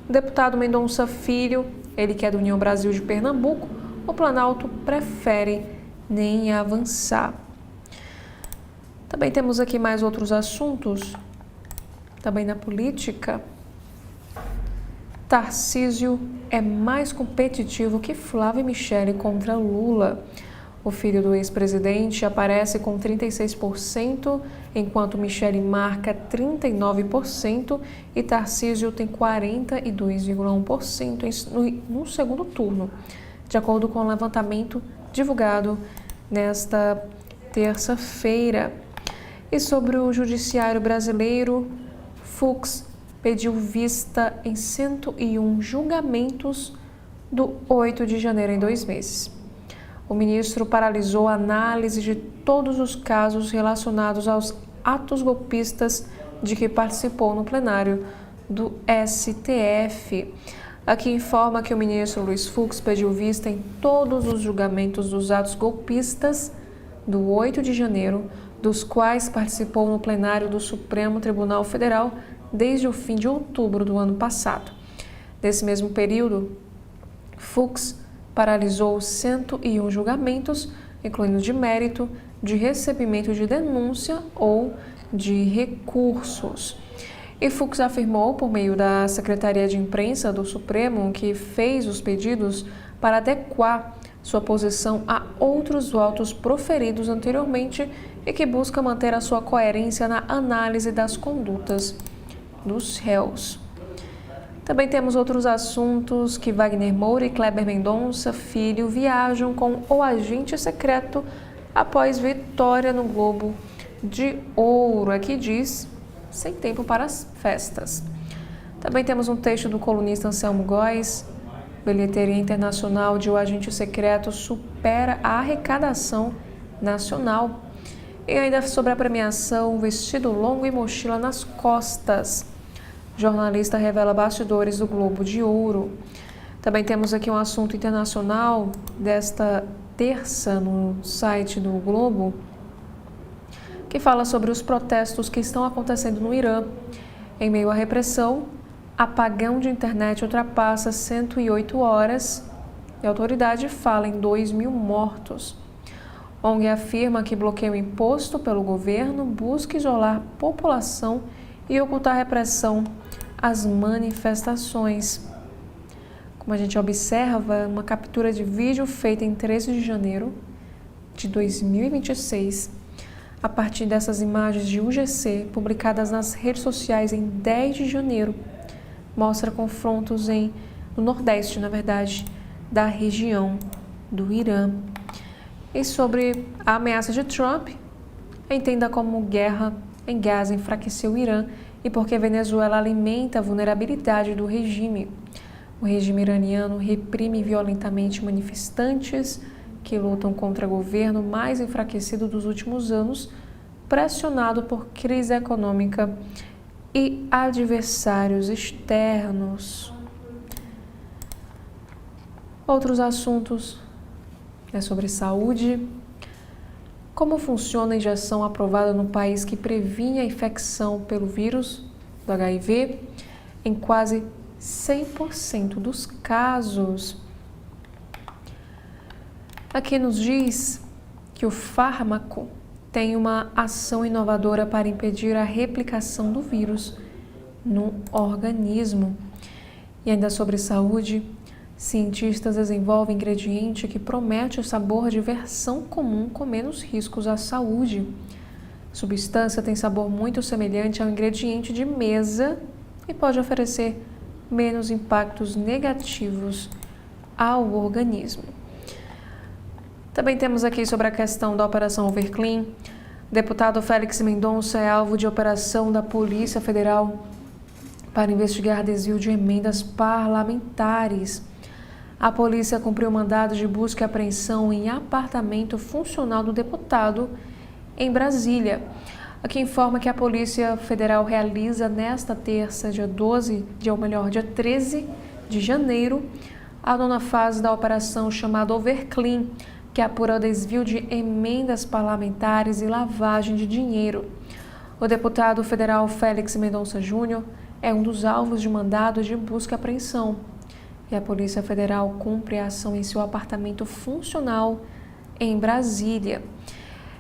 Speaker 1: o deputado Mendonça Filho, ele que é do União Brasil de Pernambuco, o Planalto prefere nem avançar. Também temos aqui mais outros assuntos, também na política. Tarcísio é mais competitivo que Flávio Michele contra Lula. O filho do ex-presidente aparece com 36%, enquanto Michele marca 39% e Tarcísio tem 42,1% no segundo turno, de acordo com o levantamento divulgado nesta terça-feira. E sobre o judiciário brasileiro, Fux pediu vista em 101 julgamentos do 8 de janeiro em 2 meses. O ministro paralisou a análise de todos os casos relacionados aos atos golpistas de que participou no plenário do STF. Aqui informa que o ministro Luiz Fux pediu vista em todos os julgamentos dos atos golpistas do 8 de janeiro, dos quais participou no plenário do Supremo Tribunal Federal desde o fim de outubro do ano passado. Nesse mesmo período, Fux paralisou 101 julgamentos, incluindo de mérito, de recebimento de denúncia ou de recursos. E Fux afirmou, por meio da Secretaria de Imprensa do Supremo, que fez os pedidos para adequar sua posição a outros votos proferidos anteriormente e que busca manter a sua coerência na análise das condutas dos réus. Também temos outros assuntos que Wagner Moura e Kleber Mendonça Filho viajam com o agente secreto após vitória no Globo de Ouro. Aqui diz, sem tempo para as festas. Também temos um texto do colunista Anselmo Góes. Bilheteria internacional de O Agente Secreto supera a arrecadação nacional. E ainda sobre a premiação Vestido Longo e Mochila nas Costas. Jornalista revela bastidores do Globo de Ouro. Também temos aqui um assunto internacional desta terça no site do Globo, que fala sobre os protestos que estão acontecendo no Irã. Em meio à repressão, apagão de internet ultrapassa 108 horas e a autoridade fala em 2.000 mortos. ONG afirma que bloqueio imposto pelo governo busca isolar a população e ocultar a repressão às manifestações. Como a gente observa, uma captura de vídeo feita em 13 de janeiro de 2026, a partir dessas imagens de UGC publicadas nas redes sociais em 10 de janeiro, mostra confrontos no Nordeste, na verdade, da região do Irã. E sobre a ameaça de Trump, entenda como guerra em Gaza enfraqueceu o Irã e porque Venezuela alimenta a vulnerabilidade do regime. O regime iraniano reprime violentamente manifestantes que lutam contra o governo mais enfraquecido dos últimos anos, pressionado por crise econômica e adversários externos. Outros assuntos sobre saúde. Como funciona a injeção aprovada no país que previne a infecção pelo vírus do HIV em quase 100% dos casos? Aqui nos diz que o fármaco tem uma ação inovadora para impedir a replicação do vírus no organismo. E ainda sobre saúde, cientistas desenvolvem ingrediente que promete o sabor de versão comum com menos riscos à saúde. A substância tem sabor muito semelhante ao ingrediente de mesa e pode oferecer menos impactos negativos ao organismo. Também temos aqui sobre a questão da Operação Overclean. Deputado Félix Mendonça é alvo de operação da Polícia Federal para investigar desvio de emendas parlamentares. A polícia cumpriu mandado de busca e apreensão em apartamento funcional do deputado em Brasília. Aqui informa que a Polícia Federal realiza nesta terça, dia 13 de janeiro, a nona fase da operação chamada Overclean, que apura o desvio de emendas parlamentares e lavagem de dinheiro. O deputado federal Félix Mendonça Júnior é um dos alvos de mandado de busca e apreensão. E a Polícia Federal cumpre a ação em seu apartamento funcional em Brasília.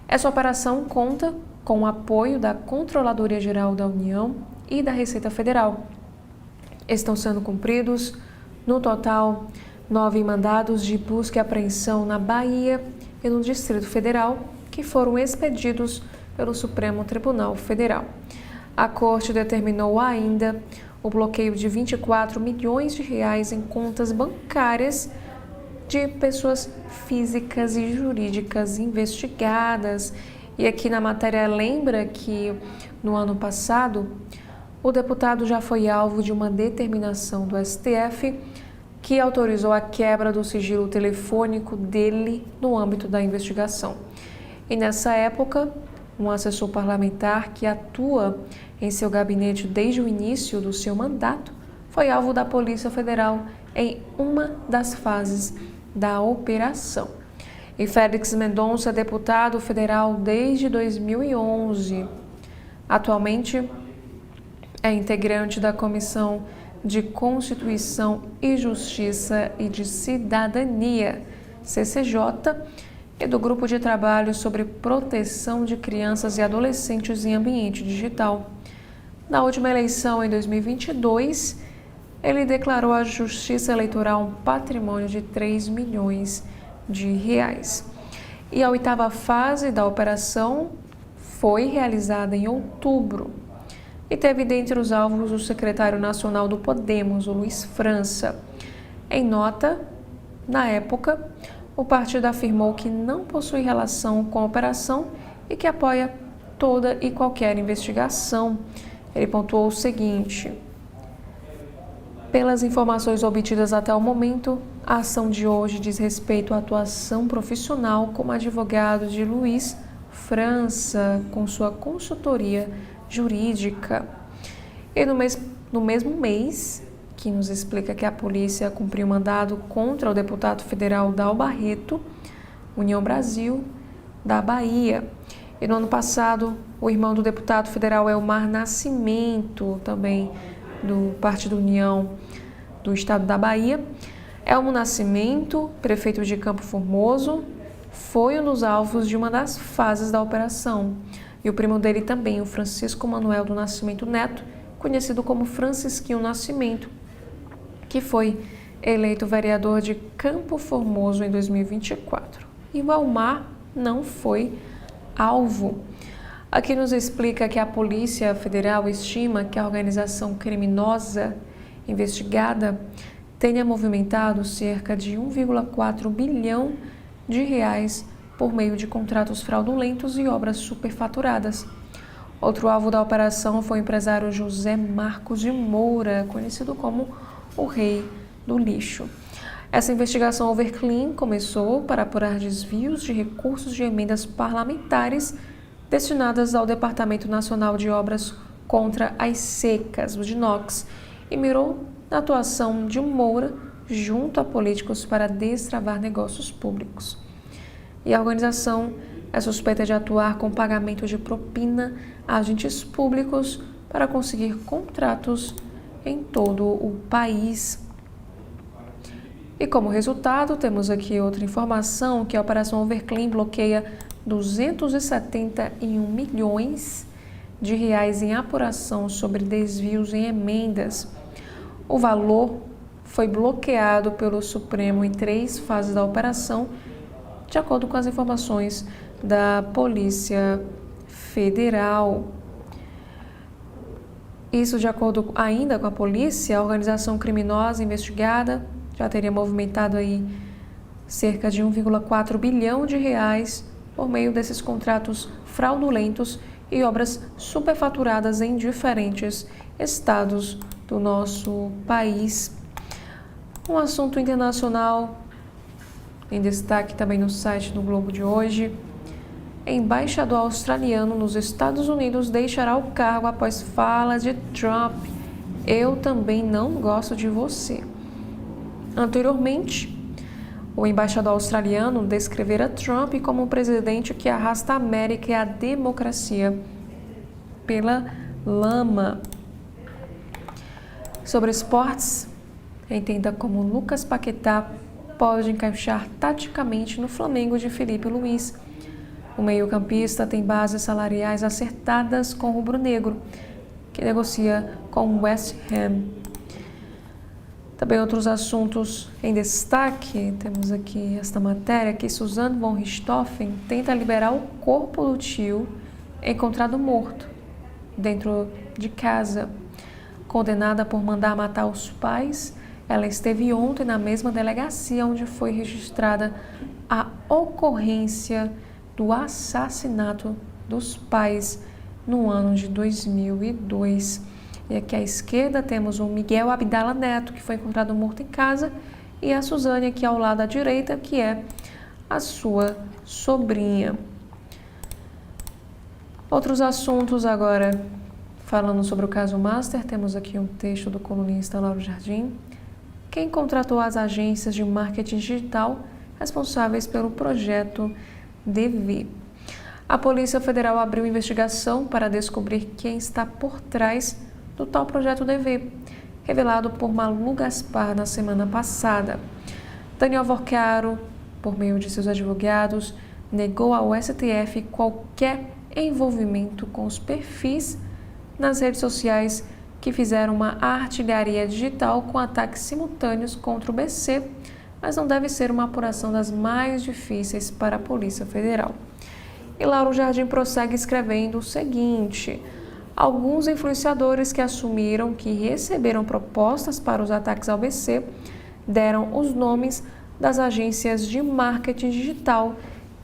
Speaker 1: Essa operação conta com o apoio da Controladoria Geral da União e da Receita Federal. Estão sendo cumpridos, no total, 9 mandados de busca e apreensão na Bahia e no Distrito Federal, que foram expedidos pelo Supremo Tribunal Federal. A Corte determinou ainda o bloqueio de 24 milhões de reais em contas bancárias de pessoas físicas e jurídicas investigadas. E aqui na matéria lembra que no ano passado o deputado já foi alvo de uma determinação do STF que autorizou a quebra do sigilo telefônico dele no âmbito da investigação. E nessa época, um assessor parlamentar que atua em seu gabinete desde o início do seu mandato foi alvo da Polícia Federal em uma das fases da operação. E Félix Mendonça é deputado federal desde 2011. Atualmente é integrante da Comissão de Constituição e Justiça e de Cidadania, CCJ, e do Grupo de Trabalho sobre Proteção de Crianças e Adolescentes em Ambiente Digital. Na última eleição, em 2022, ele declarou à Justiça Eleitoral um patrimônio de 3 milhões de reais. E a 8ª fase da operação foi realizada em outubro. e teve dentre os alvos o secretário nacional do Podemos, o Luiz França. Em nota, na época, o partido afirmou que não possui relação com a operação e que apoia toda e qualquer investigação. Ele pontuou o seguinte: pelas informações obtidas até o momento, a ação de hoje diz respeito à atuação profissional como advogado de Luiz França, com sua consultoria jurídica. E no mesmo mês, que nos explica que a polícia cumpriu mandado contra o deputado federal Dal Barreto, União Brasil, da Bahia. E no ano passado, o irmão do deputado federal Elmar Nascimento, também do Partido União do Estado da Bahia, Elmo Nascimento, prefeito de Campo Formoso, foi um dos alvos de uma das fases da operação. E o primo dele também, o Francisco Manuel do Nascimento Neto, conhecido como Francisquinho Nascimento, que foi eleito vereador de Campo Formoso em 2024. E o Elmar não foi alvo. Aqui nos explica que a Polícia Federal estima que a organização criminosa investigada tenha movimentado cerca de 1,4 bilhão de reais por meio de contratos fraudulentos e obras superfaturadas. Outro alvo da operação foi o empresário José Marcos de Moura, conhecido como o Rei do Lixo. Essa investigação overclean começou para apurar desvios de recursos de emendas parlamentares destinadas ao Departamento Nacional de Obras contra as Secas, o DINOX, e mirou na atuação de Moura junto a políticos para destravar negócios públicos. E a organização é suspeita de atuar com pagamento de propina a agentes públicos para conseguir contratos em todo o país. E como resultado, temos aqui outra informação, que a Operação Overclean bloqueia 271 milhões de reais em apuração sobre desvios em emendas. O valor foi bloqueado pelo Supremo em 3 fases da operação, de acordo com as informações da Polícia Federal. Isso de acordo ainda com a polícia, a organização criminosa investigada já teria movimentado aí cerca de 1,4 bilhão de reais por meio desses contratos fraudulentos e obras superfaturadas em diferentes estados do nosso país. Um assunto internacional em destaque também no site do Globo de hoje. Embaixador australiano nos Estados Unidos deixará o cargo após fala de Trump. Eu também não gosto de você. Anteriormente, o embaixador australiano descrevera Trump como um presidente que arrasta a América e a democracia pela lama. Sobre esportes, entenda como Lucas Paquetá pode encaixar taticamente no Flamengo de Felipe Luiz. O meio-campista tem bases salariais acertadas com o rubro-negro, que negocia com o West Ham. Também outros assuntos em destaque, temos aqui esta matéria que Suzanne von Richthofen tenta liberar o corpo do tio encontrado morto dentro de casa. Condenada por mandar matar os pais, ela esteve ontem na mesma delegacia onde foi registrada a ocorrência do assassinato dos pais no ano de 2002. E aqui à esquerda temos o Miguel Abdala Neto, que foi encontrado morto em casa, e a Suzane aqui ao lado à direita, que é a sua sobrinha. Outros assuntos agora, falando sobre o caso Master, temos aqui um texto do colunista Lauro Jardim. Quem contratou as agências de marketing digital responsáveis pelo projeto DV? A Polícia Federal abriu investigação para descobrir quem está por trás do tal projeto DV, revelado por Malu Gaspar na semana passada. Daniel Vorcaro, por meio de seus advogados, negou ao STF qualquer envolvimento com os perfis nas redes sociais que fizeram uma artilharia digital com ataques simultâneos contra o BC, mas não deve ser uma apuração das mais difíceis para a Polícia Federal. E Lauro Jardim prossegue escrevendo o seguinte: Alguns influenciadores que assumiram que receberam propostas para os ataques ao BC deram os nomes das agências de marketing digital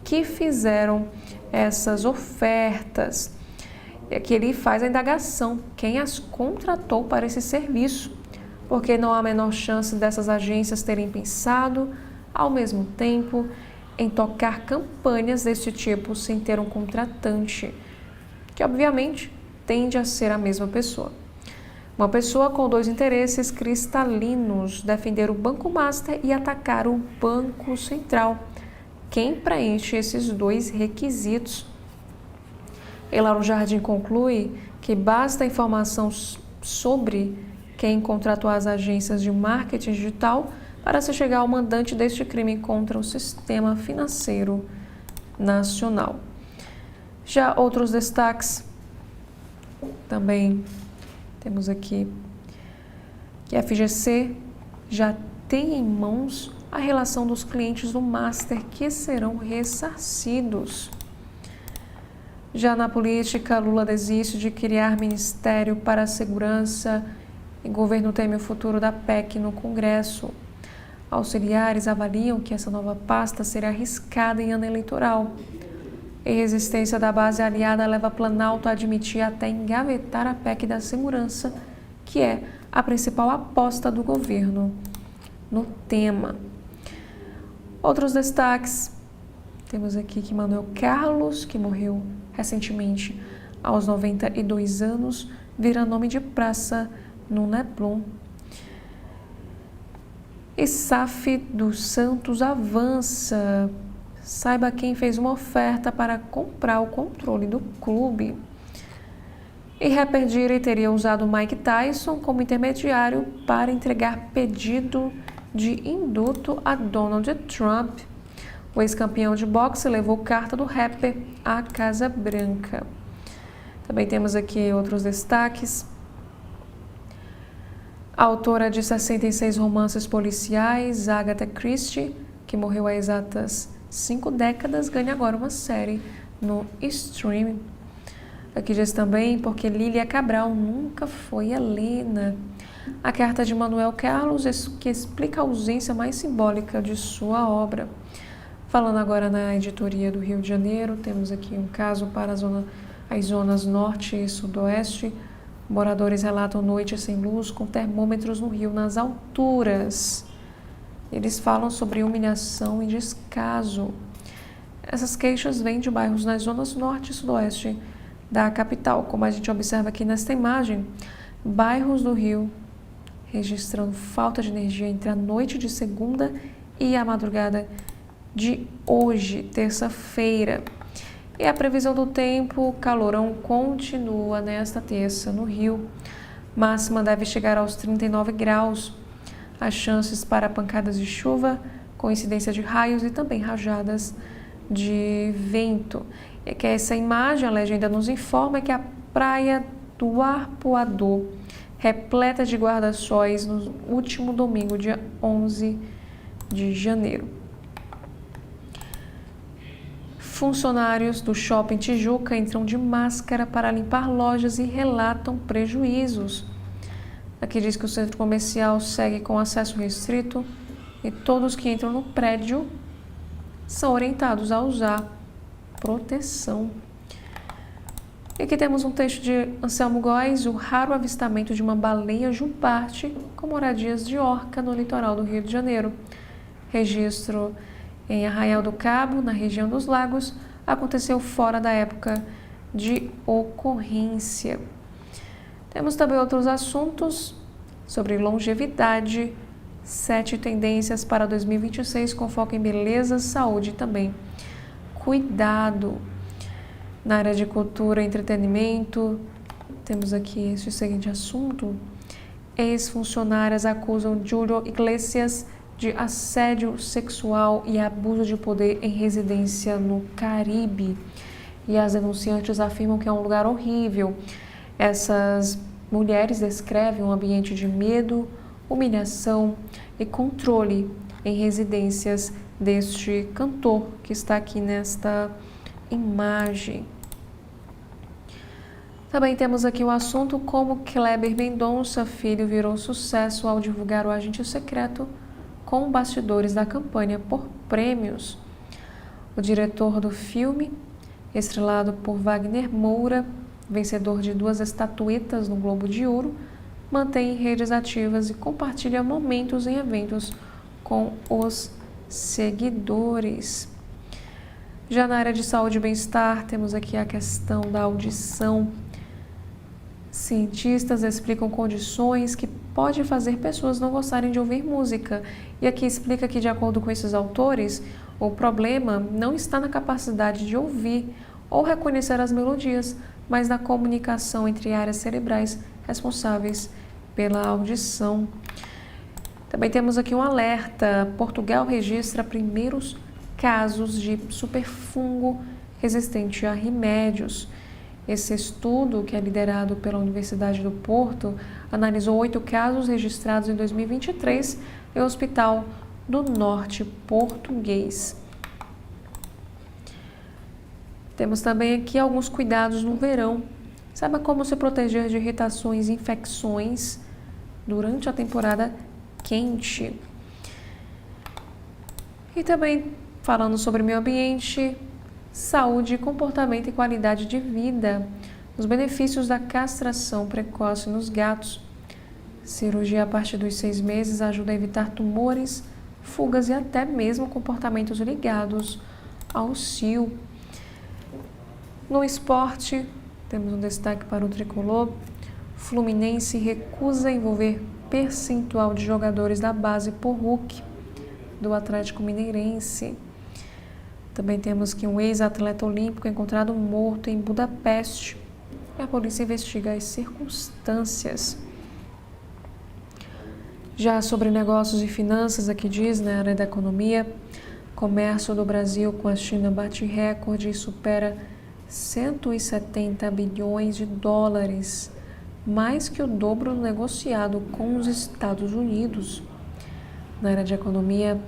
Speaker 1: que fizeram essas ofertas. Que ele faz a indagação, quem as contratou para esse serviço, porque não há a menor chance dessas agências terem pensado, ao mesmo tempo, em tocar campanhas desse tipo sem ter um contratante, que obviamente tende a ser a mesma pessoa. Uma pessoa com dois interesses cristalinos, defender o Banco Master e atacar o Banco Central. Quem preenche esses dois requisitos? Elauro Jardim conclui que basta informação sobre quem contratou as agências de marketing digital para se chegar ao mandante deste crime contra o sistema financeiro nacional. Já outros destaques, também temos aqui que a FGC já tem em mãos a relação dos clientes do Master que serão ressarcidos. Já na política, Lula desiste de criar Ministério para a Segurança e governo teme o futuro da PEC no Congresso. Auxiliares avaliam que essa nova pasta será arriscada em ano eleitoral. A resistência da base aliada leva Planalto a admitir até engavetar a PEC da Segurança, que é a principal aposta do governo no tema. Outros destaques, temos aqui que Manuel Carlos, que morreu recentemente aos 92 anos, vira nome de praça no Leblon. E SAF dos Santos avança. Saiba quem fez uma oferta para comprar o controle do clube. E rapper Diddy teria usado Mike Tyson como intermediário para entregar pedido de indulto a Donald Trump. O ex-campeão de boxe levou carta do rapper à Casa Branca. Também temos aqui outros destaques. A autora de 66 romances policiais, Agatha Christie, que morreu há exatas 5 décadas, ganha agora uma série no streaming. Aqui diz também porque Lília Cabral nunca foi Helena. A carta de Manuel Carlos que explica a ausência mais simbólica de sua obra. Falando agora na editoria do Rio de Janeiro, temos aqui um caso para as zonas norte e sudoeste. Moradores relatam noites sem luz com termômetros no Rio nas alturas. Eles falam sobre humilhação e descaso. Essas queixas vêm de bairros nas zonas norte e sudoeste da capital. Como a gente observa aqui nesta imagem, bairros do Rio registrando falta de energia entre a noite de segunda e a madrugada de hoje, terça-feira. E a previsão do tempo, calorão continua nesta terça no Rio. Máxima deve chegar aos 39 graus. As chances para pancadas de chuva, coincidência de raios e também rajadas de vento. E que essa imagem, a legenda nos informa que a praia do Arpoador, repleta de guarda-sóis no último domingo, dia 11 de janeiro. Funcionários do Shopping Tijuca entram de máscara para limpar lojas e relatam prejuízos. Aqui diz que o centro comercial segue com acesso restrito e todos que entram no prédio são orientados a usar proteção. E aqui temos um texto de Anselmo Góes, o raro avistamento de uma baleia jubarte com moradias de orca no litoral do Rio de Janeiro. Registro em Arraial do Cabo, na região dos Lagos, aconteceu fora da época de ocorrência. Temos também outros assuntos sobre longevidade, 7 tendências para 2026 com foco em beleza, saúde e também cuidado. Na área de cultura e entretenimento, temos aqui este seguinte assunto. Ex-funcionárias acusam Julio Iglesias de assédio sexual e abuso de poder em residência no Caribe. E as denunciantes afirmam que é um lugar horrível. Essas mulheres descrevem um ambiente de medo, humilhação e controle em residências deste cantor que está aqui nesta imagem. Também temos aqui o assunto como Kleber Mendonça Filho virou sucesso ao divulgar o Agente Secreto com bastidores da campanha por prêmios. O diretor do filme, estrelado por Wagner Moura, vencedor de 2 estatuetas no Globo de Ouro, mantém redes ativas e compartilha momentos em eventos com os seguidores. Já na área de saúde e bem-estar, temos aqui a questão da audição. Cientistas explicam condições que podem fazer pessoas não gostarem de ouvir música. E aqui explica que, de acordo com esses autores, o problema não está na capacidade de ouvir ou reconhecer as melodias, mas na comunicação entre áreas cerebrais responsáveis pela audição. Também temos aqui um alerta. Portugal registra primeiros casos de superfungo resistente a remédios. Esse estudo, que é liderado pela Universidade do Porto, analisou 8 casos registrados em 2023 em um hospital do norte português. Temos também aqui alguns cuidados no verão. Saiba como se proteger de irritações e infecções durante a temporada quente. E também falando sobre meio ambiente, saúde, comportamento e qualidade de vida. Os benefícios da castração precoce nos gatos. Cirurgia a partir dos 6 meses ajuda a evitar tumores, fugas e até mesmo comportamentos ligados ao cio. No esporte, temos um destaque para o tricolor. Fluminense recusa envolver percentual de jogadores da base por Hulk, do Atlético Mineirense. Também temos que um ex-atleta olímpico encontrado morto em Budapeste. E a polícia investiga as circunstâncias. Já sobre negócios e finanças, aqui diz, na área da economia, comércio do Brasil com a China bate recorde e supera 170 bilhões de dólares, mais que o dobro negociado com os Estados Unidos. Na área de economia,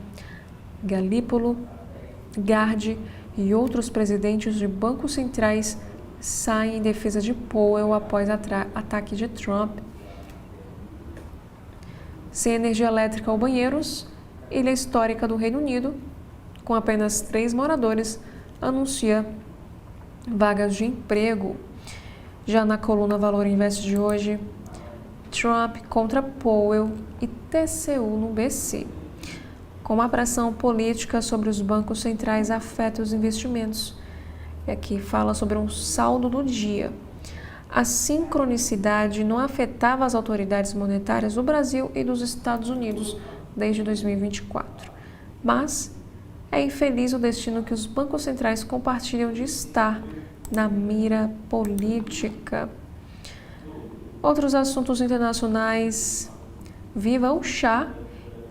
Speaker 1: Galípolo, Garde e outros presidentes de bancos centrais saem em defesa de Powell após ataque de Trump. Sem energia elétrica ou banheiros, ilha histórica do Reino Unido, com apenas 3 moradores, anuncia vagas de emprego. Já na coluna Valor Invest de hoje, Trump contra Powell e TCU no BC. Como a pressão política sobre os bancos centrais afeta os investimentos. E aqui fala sobre um saldo do dia. A sincronicidade não afetava as autoridades monetárias do Brasil e dos Estados Unidos desde 2024. Mas é infeliz o destino que os bancos centrais compartilham de estar na mira política. Outros assuntos internacionais. Viva o Shah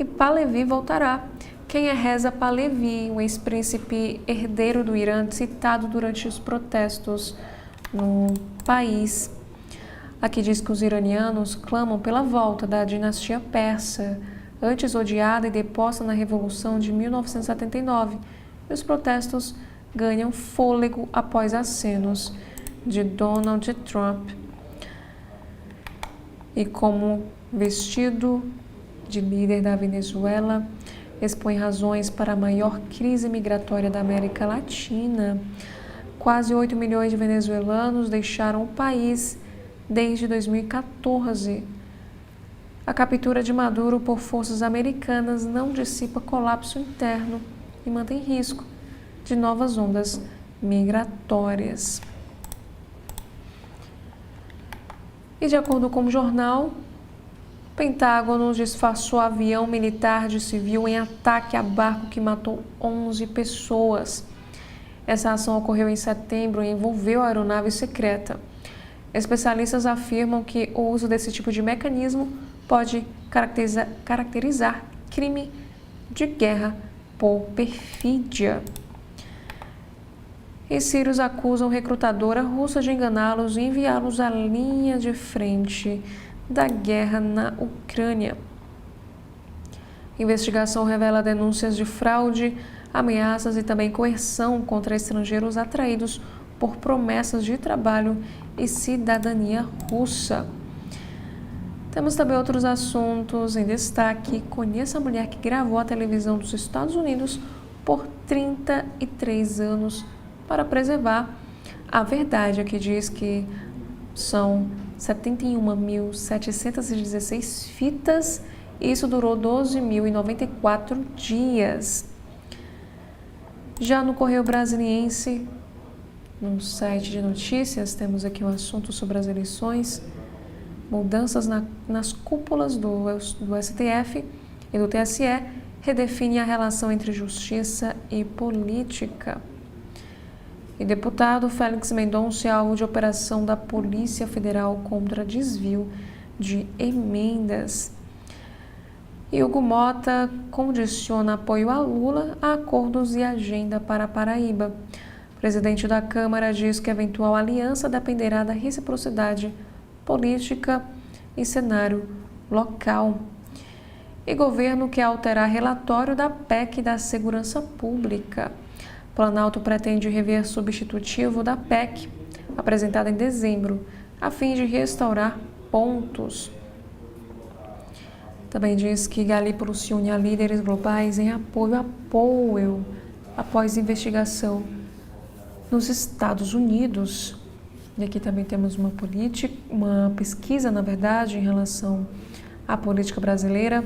Speaker 1: e Pahlavi voltará. Quem é Reza Pahlavi, um ex-príncipe herdeiro do Irã, citado durante os protestos no país. Aqui diz que os iranianos clamam pela volta da dinastia persa, antes odiada e deposta na Revolução de 1979. E os protestos ganham fôlego após acenos de Donald Trump. E como vestido de líder da Venezuela, expõe razões para a maior crise migratória da América Latina. Quase 8 milhões de venezuelanos deixaram o país desde 2014. A captura de Maduro por forças americanas não dissipa colapso interno e mantém risco de novas ondas migratórias. E de acordo com o jornal, o Pentágono disfarçou avião militar de civil em ataque a barco que matou 11 pessoas. Essa ação ocorreu em setembro e envolveu a aeronave secreta. Especialistas afirmam que o uso desse tipo de mecanismo pode caracterizar crime de guerra por perfídia. E sírios acusam recrutadora russa de enganá-los e enviá-los à linha de frente da guerra na Ucrânia. Investigação revela denúncias de fraude, ameaças e também coerção contra estrangeiros atraídos por promessas de trabalho e cidadania russa. Temos também outros assuntos em destaque. Conheça a mulher que gravou a televisão dos Estados Unidos por 33 anos para preservar a verdade. Aqui diz que são 71.716 fitas e isso durou 12.094 dias. Já no Correio Brasiliense, no site de notícias, temos aqui um assunto sobre as eleições. Mudanças nas cúpulas do STF e do TSE redefine a relação entre justiça e política. E deputado Félix Mendonça é alvo de operação da Polícia Federal contra desvio de emendas. E Hugo Mota condiciona apoio a Lula a acordos e agenda para a Paraíba. O presidente da Câmara diz que a eventual aliança dependerá da reciprocidade política e cenário local. E governo quer alterar relatório da PEC da Segurança Pública. Planalto pretende rever substitutivo da PEC, apresentada em dezembro, a fim de restaurar pontos. Também diz que Galípolo se une a líderes globais em apoio a Powell após investigação nos Estados Unidos. E aqui também temos uma pesquisa, na verdade, em relação à política brasileira,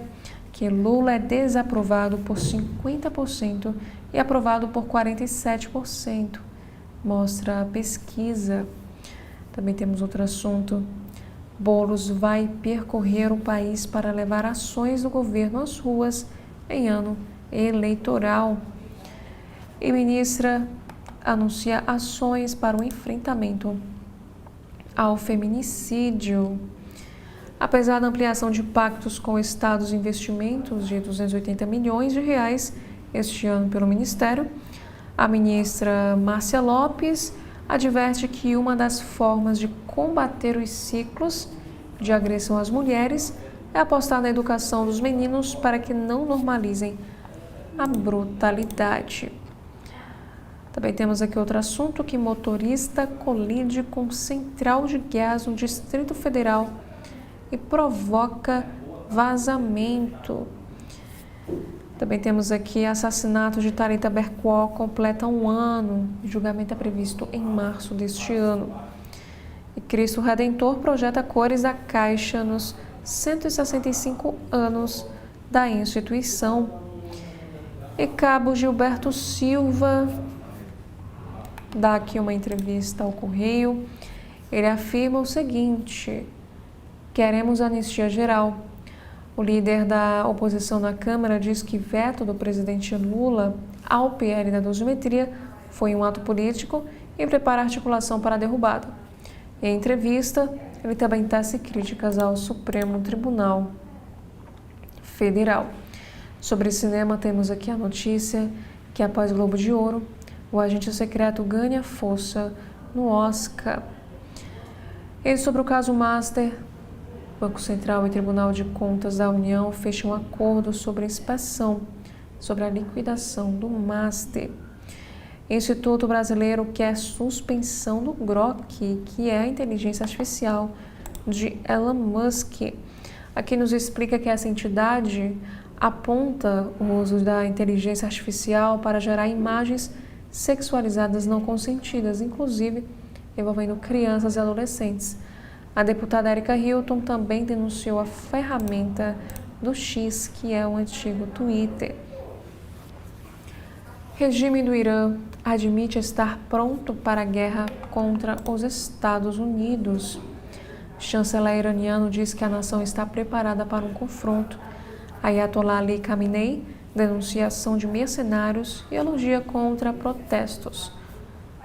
Speaker 1: que Lula é desaprovado por 50% e aprovado por 47%. Mostra a pesquisa. Também temos outro assunto. Boulos vai percorrer o país para levar ações do governo às ruas em ano eleitoral. E ministra anuncia ações para o enfrentamento ao feminicídio. Apesar da ampliação de pactos com estados e investimentos de 280 milhões de reais este ano pelo Ministério, a ministra Márcia Lopes adverte que uma das formas de combater os ciclos de agressão às mulheres é apostar na educação dos meninos para que não normalizem a brutalidade. Também temos aqui outro assunto, que motorista colide com central de gás no Distrito Federal e provoca vazamento. Também temos aqui assassinato de Thalita Bercoal completa 1 ano. O julgamento é previsto em março deste ano. E Cristo Redentor projeta cores da Caixa nos 165 anos da instituição. E Cabo Gilberto Silva dá aqui uma entrevista ao Correio. Ele afirma o seguinte: queremos anistia geral. O líder da oposição na Câmara diz que veto do presidente Lula ao PL da dosimetria foi um ato político e prepara articulação para a derrubada. Em entrevista, ele também tece críticas ao Supremo Tribunal Federal. Sobre cinema, temos aqui a notícia que após Globo de Ouro, o agente secreto ganha força no Oscar. E sobre o caso Master, Banco Central e Tribunal de Contas da União fecham um acordo sobre a inspeção sobre a liquidação do Master. Instituto Brasileiro quer suspensão do Grok, que é a inteligência artificial de Elon Musk. Aqui nos explica que essa entidade aponta o uso da inteligência artificial para gerar imagens sexualizadas não consentidas, inclusive envolvendo crianças e adolescentes. A deputada Erika Hilton também denunciou a ferramenta do X, que é o antigo Twitter. Regime do Irã admite estar pronto para a guerra contra os Estados Unidos. Chanceler iraniano diz que a nação está preparada para um confronto. Ayatollah Ali Khamenei denuncia ação de mercenários e elogia contra protestos.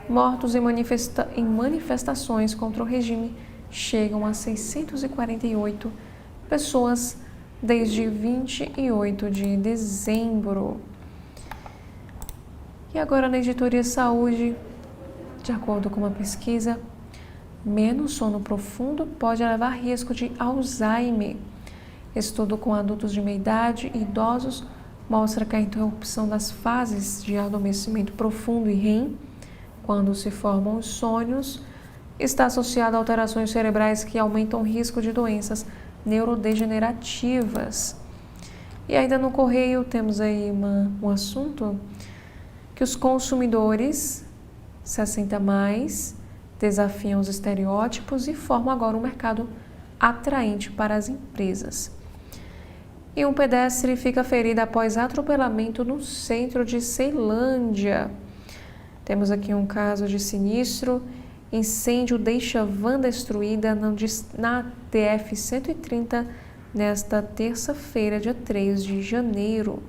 Speaker 1: Mortos em manifestações contra o regime chegam a 648 pessoas desde 28 de dezembro. E agora na editoria Saúde, de acordo com uma pesquisa, menos sono profundo pode levar risco de Alzheimer. Estudo com adultos de meia idade e idosos mostra que a interrupção das fases de adormecimento profundo e REM quando se formam os sonhos, está associado a alterações cerebrais que aumentam o risco de doenças neurodegenerativas. E ainda no Correio temos aí um assunto que os consumidores 60+, desafiam os estereótipos e formam agora um mercado atraente para as empresas. E um pedestre fica ferido após atropelamento no centro de Ceilândia. Temos aqui um caso de sinistro. Incêndio deixa van destruída na TF-130 nesta terça-feira, dia 3 de janeiro.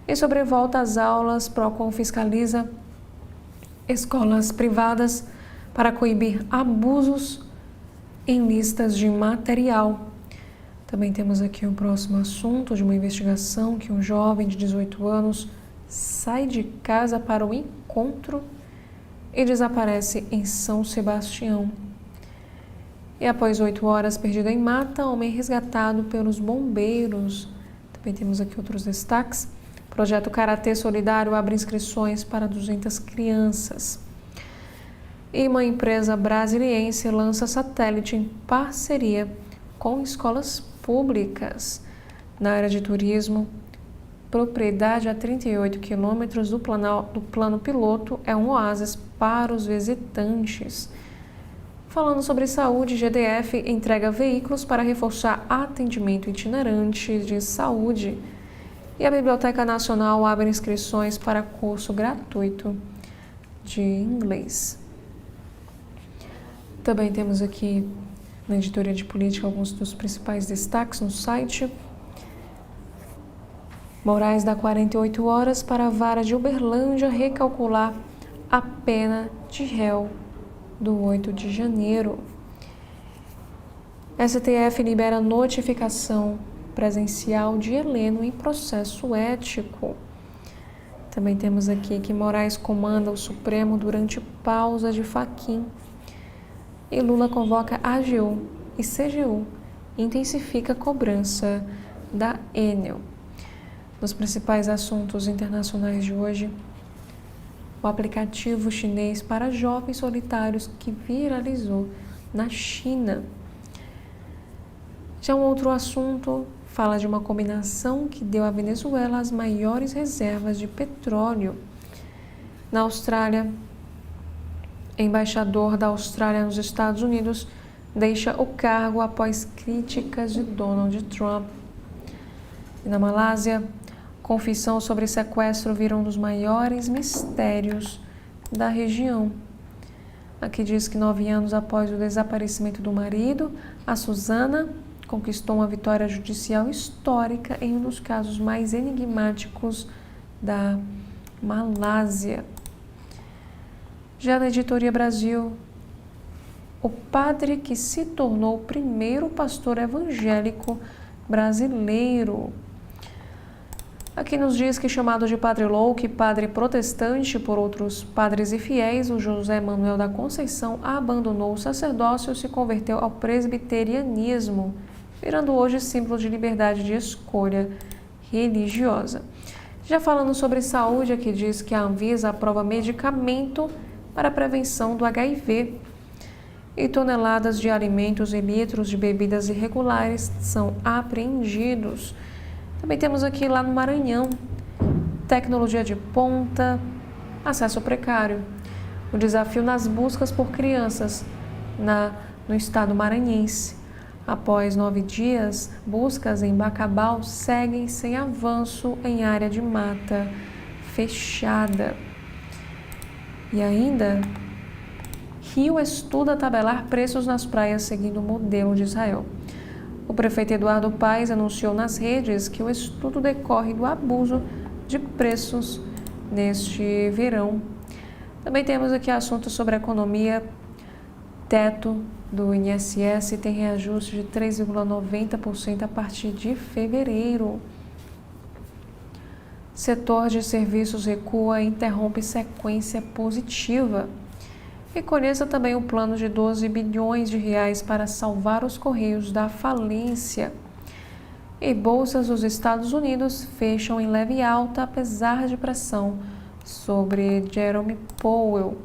Speaker 1: E sobre volta às aulas, Procon fiscaliza escolas privadas para coibir abusos em listas de material. Também temos aqui o próximo assunto de uma investigação que um jovem de 18 anos sai de casa para o encontro e desaparece em São Sebastião. E após 8 horas perdido em mata, homem resgatado pelos bombeiros. Também temos aqui outros destaques. Projeto Karatê Solidário abre inscrições para 200 crianças. E uma empresa brasiliense lança satélite em parceria com escolas públicas. Na área de turismo, propriedade a 38 quilômetros do plano piloto é um oásis para os visitantes. Falando sobre saúde, GDF entrega veículos para reforçar atendimento itinerante de saúde. E a Biblioteca Nacional abre inscrições para curso gratuito de inglês. Também temos aqui na editoria de política alguns dos principais destaques no site. Moraes dá 48 horas para a vara de Uberlândia recalcular a pena de réu do 8 de janeiro. STF libera notificação presencial de Heleno em processo ético. Também temos aqui que Moraes comanda o Supremo durante pausa de Fachin. E Lula convoca AGU e CGU e intensifica a cobrança da Enel. Nos principais assuntos internacionais de hoje, o aplicativo chinês para jovens solitários que viralizou na China. Já um outro assunto fala de uma combinação que deu à Venezuela as maiores reservas de petróleo. Na Austrália, embaixador da Austrália nos Estados Unidos deixa o cargo após críticas de Donald Trump. E na Malásia, confissão sobre sequestro vira um dos maiores mistérios da região. Aqui diz que 9 anos após o desaparecimento do marido, a Susana conquistou uma vitória judicial histórica em um dos casos mais enigmáticos da Malásia. Já na Editoria Brasil, o padre que se tornou o primeiro pastor evangélico brasileiro. Aqui nos diz que, chamado de Padre Louco e padre protestante por outros padres e fiéis, o José Manuel da Conceição abandonou o sacerdócio e se converteu ao presbiterianismo, virando hoje símbolo de liberdade de escolha religiosa. Já falando sobre saúde, aqui diz que a Anvisa aprova medicamento para a prevenção do HIV. E toneladas de alimentos e litros de bebidas irregulares são apreendidos. Também temos aqui lá no Maranhão, tecnologia de ponta, acesso precário. O desafio nas buscas por crianças no estado maranhense. Após 9 dias, buscas em Bacabal seguem sem avanço em área de mata fechada. E ainda, Rio estuda tabelar preços nas praias seguindo o modelo de Israel. O prefeito Eduardo Paes anunciou nas redes que o estudo decorre do abuso de preços neste verão. Também temos aqui assuntos sobre a economia. Teto do INSS tem reajuste de 3,90% a partir de fevereiro. Setor de serviços recua e interrompe sequência positiva. E conheça também o plano de 12 bilhões de reais para salvar os Correios da falência. E bolsas dos Estados Unidos fecham em leve alta, apesar de pressão sobre Jerome Powell.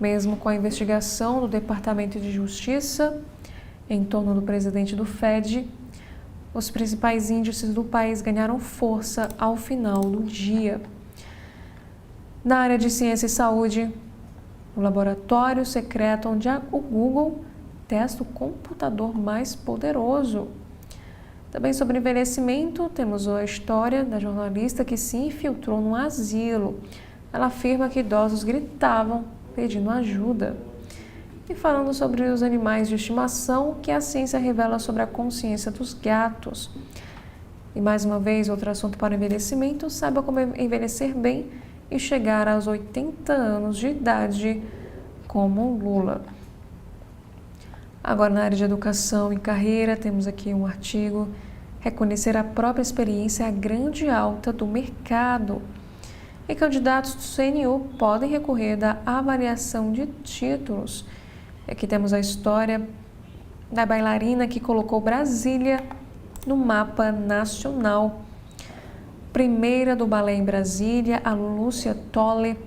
Speaker 1: Mesmo com a investigação do Departamento de Justiça em torno do presidente do FED, os principais índices do país ganharam força ao final do dia. Na área de ciência e saúde, o laboratório secreto onde o Google testa o computador mais poderoso. Também sobre envelhecimento, temos a história da jornalista que se infiltrou num asilo. Ela afirma que idosos gritavam pedindo ajuda. E falando sobre os animais de estimação, que a ciência revela sobre a consciência dos gatos. E mais uma vez, outro assunto para envelhecimento, saiba como envelhecer bem e chegar aos 80 anos de idade, como Lula. Agora, na área de educação e carreira, temos aqui um artigo: reconhecer a própria experiência é a grande alta do mercado. E candidatos do CNU podem recorrer da avaliação de títulos. Aqui temos a história da bailarina que colocou Brasília no mapa nacional. Primeira do balé em Brasília, a Lúcia Tolle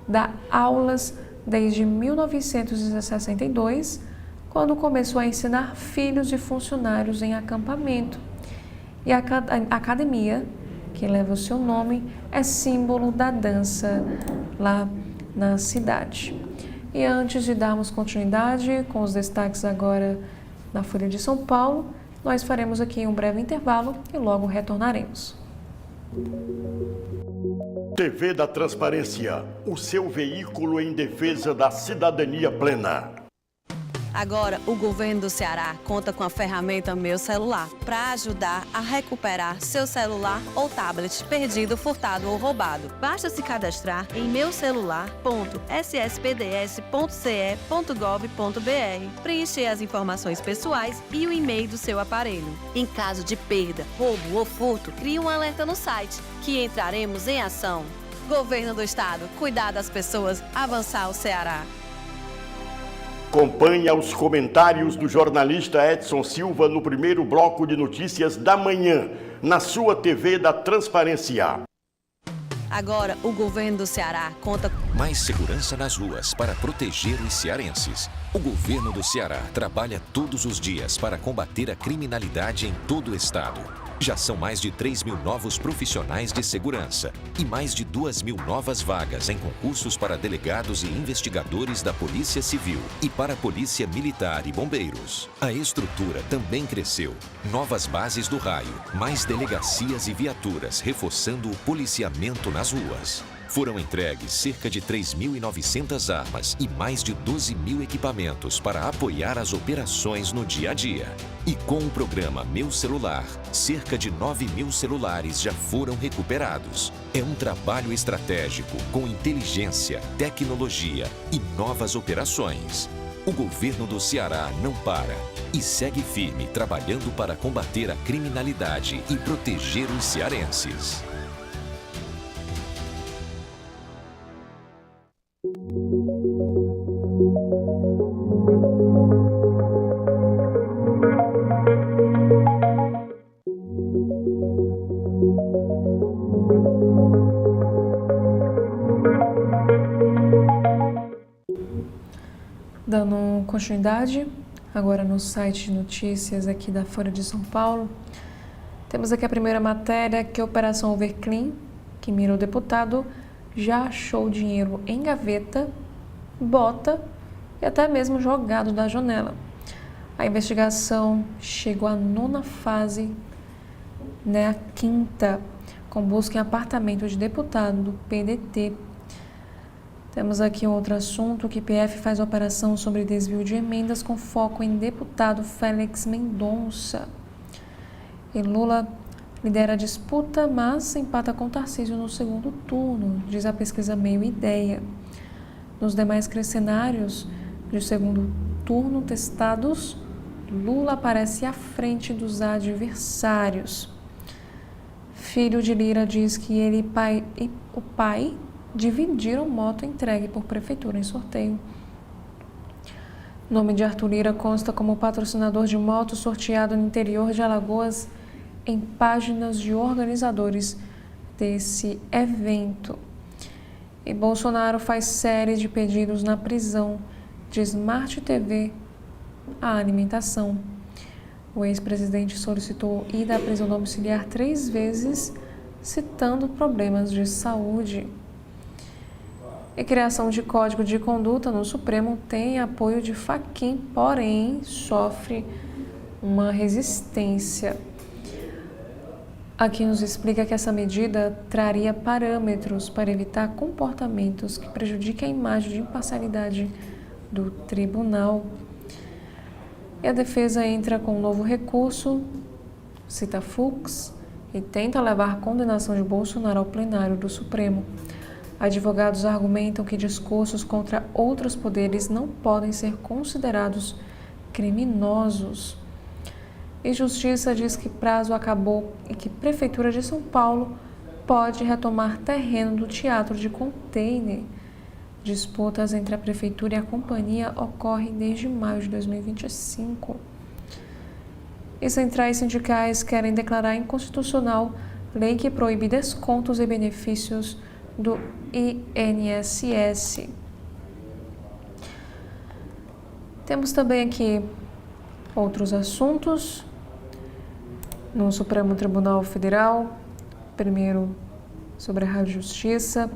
Speaker 1: dá aulas desde 1962, quando começou a ensinar filhos de funcionários em acampamento. E a academia, que leva o seu nome, é símbolo da dança lá na cidade. E antes de darmos continuidade com os destaques agora na Folha de São Paulo, nós faremos aqui um breve intervalo e logo retornaremos.
Speaker 2: TV da Transparência, o seu veículo em defesa da cidadania plena.
Speaker 3: Agora, o governo do Ceará conta com a ferramenta Meu Celular para ajudar a recuperar seu celular ou tablet perdido, furtado ou roubado. Basta se cadastrar em meucelular.sspds.ce.gov.br, preencher as informações pessoais e o e-mail do seu aparelho. Em caso de perda, roubo ou furto, crie um alerta no site, que entraremos em ação. Governo do Estado, cuidar das pessoas, avançar o Ceará.
Speaker 2: Acompanhe os comentários do jornalista Edson Silva no primeiro bloco de notícias da manhã, na sua TV da Transparência.
Speaker 3: Agora, o governo do Ceará conta com
Speaker 4: mais segurança nas ruas para proteger os cearenses. O governo do Ceará trabalha todos os dias para combater a criminalidade em todo o estado. Já são mais de 3 mil novos profissionais de segurança e mais de 2 mil novas vagas em concursos para delegados e investigadores da Polícia Civil e para a Polícia Militar e Bombeiros. A estrutura também cresceu. Novas bases do raio, mais delegacias e viaturas reforçando o policiamento nas ruas. Foram entregues cerca de 3.900 armas e mais de 12 mil equipamentos para apoiar as operações no dia a dia. E com o programa Meu Celular, cerca de 9 mil celulares já foram recuperados. É um trabalho estratégico com inteligência, tecnologia e novas operações. O governo do Ceará não para e segue firme trabalhando para combater a criminalidade e proteger os cearenses.
Speaker 1: Dando continuidade, agora no site de notícias aqui da Folha de São Paulo, temos aqui a primeira matéria, que a Operação Overclean, que mira o deputado, já achou dinheiro em gaveta, bota e até mesmo jogado da janela. A investigação chegou à 9ª fase, a 5ª, com busca em apartamento de deputado do PDT. Temos aqui outro assunto, que PF faz operação sobre desvio de emendas com foco em deputado Félix Mendonça. E Lula lidera a disputa, mas empata com Tarcísio no segundo turno, diz a pesquisa Meio Ideia. Nos demais cenários de segundo turno testados, Lula aparece à frente dos adversários. Filho de Lira diz que ele e o pai dividiram moto entregue por prefeitura em sorteio. O nome de Arthur Lira consta como patrocinador de moto sorteado no interior de Alagoas em páginas de organizadores desse evento. E Bolsonaro faz série de pedidos na prisão de Smart TV à alimentação. O ex-presidente solicitou ida à prisão domiciliar 3 vezes, citando problemas de saúde. E criação de código de conduta no Supremo tem apoio de Fachin, porém sofre uma resistência. Aqui nos explica que essa medida traria parâmetros para evitar comportamentos que prejudiquem a imagem de imparcialidade do tribunal. E a defesa entra com um novo recurso, cita Fux, e tenta levar a condenação de Bolsonaro ao plenário do Supremo. Advogados argumentam que discursos contra outros poderes não podem ser considerados criminosos. E Justiça diz que prazo acabou e que Prefeitura de São Paulo pode retomar terreno do Teatro de Container. Disputas entre a Prefeitura e a companhia ocorrem desde maio de 2025. E centrais sindicais querem declarar inconstitucional lei que proíbe descontos e benefícios do INSS. Temos também aqui outros assuntos no Supremo Tribunal Federal. Primeiro, sobre a Rádio Justiça.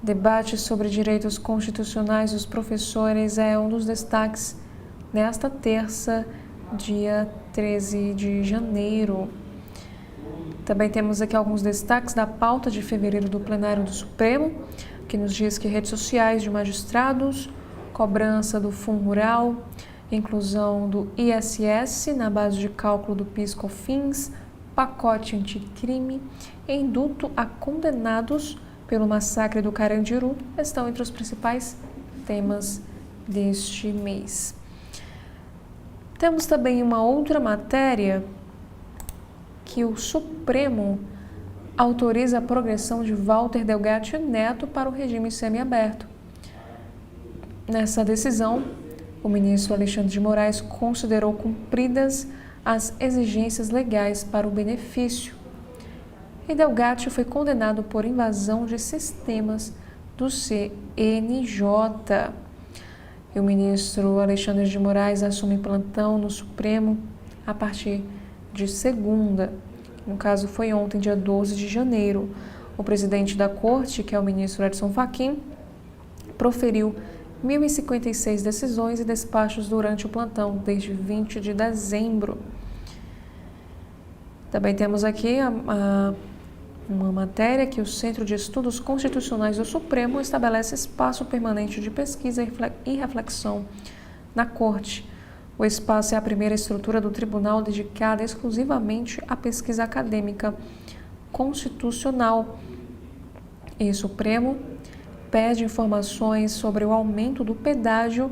Speaker 1: Debate sobre direitos constitucionais dos professores é um dos destaques nesta terça, dia 13 de janeiro. Também temos aqui alguns destaques da pauta de fevereiro do plenário do Supremo, que nos diz que redes sociais de magistrados, cobrança do Fundo Rural, inclusão do ISS na base de cálculo do PIS/COFINS, pacote anticrime e indulto a condenados pelo massacre do Carandiru estão entre os principais temas deste mês. Temos também uma outra matéria que o Supremo autoriza a progressão de Walter Delgatti Neto para o regime semiaberto. Nessa decisão, o ministro Alexandre de Moraes considerou cumpridas as exigências legais para o benefício. E Delgatti foi condenado por invasão de sistemas do CNJ. E o ministro Alexandre de Moraes assume plantão no Supremo a partir de segunda. No caso, foi ontem, dia 12 de janeiro. O presidente da corte, que é o ministro Edson Fachin, proferiu 1.056 decisões e despachos durante o plantão, desde 20 de dezembro. Também temos aqui uma matéria que o Centro de Estudos Constitucionais do Supremo estabelece espaço permanente de pesquisa e reflexão na Corte. O espaço é a primeira estrutura do tribunal dedicada exclusivamente à pesquisa acadêmica constitucional. E o Supremo pede informações sobre o aumento do pedágio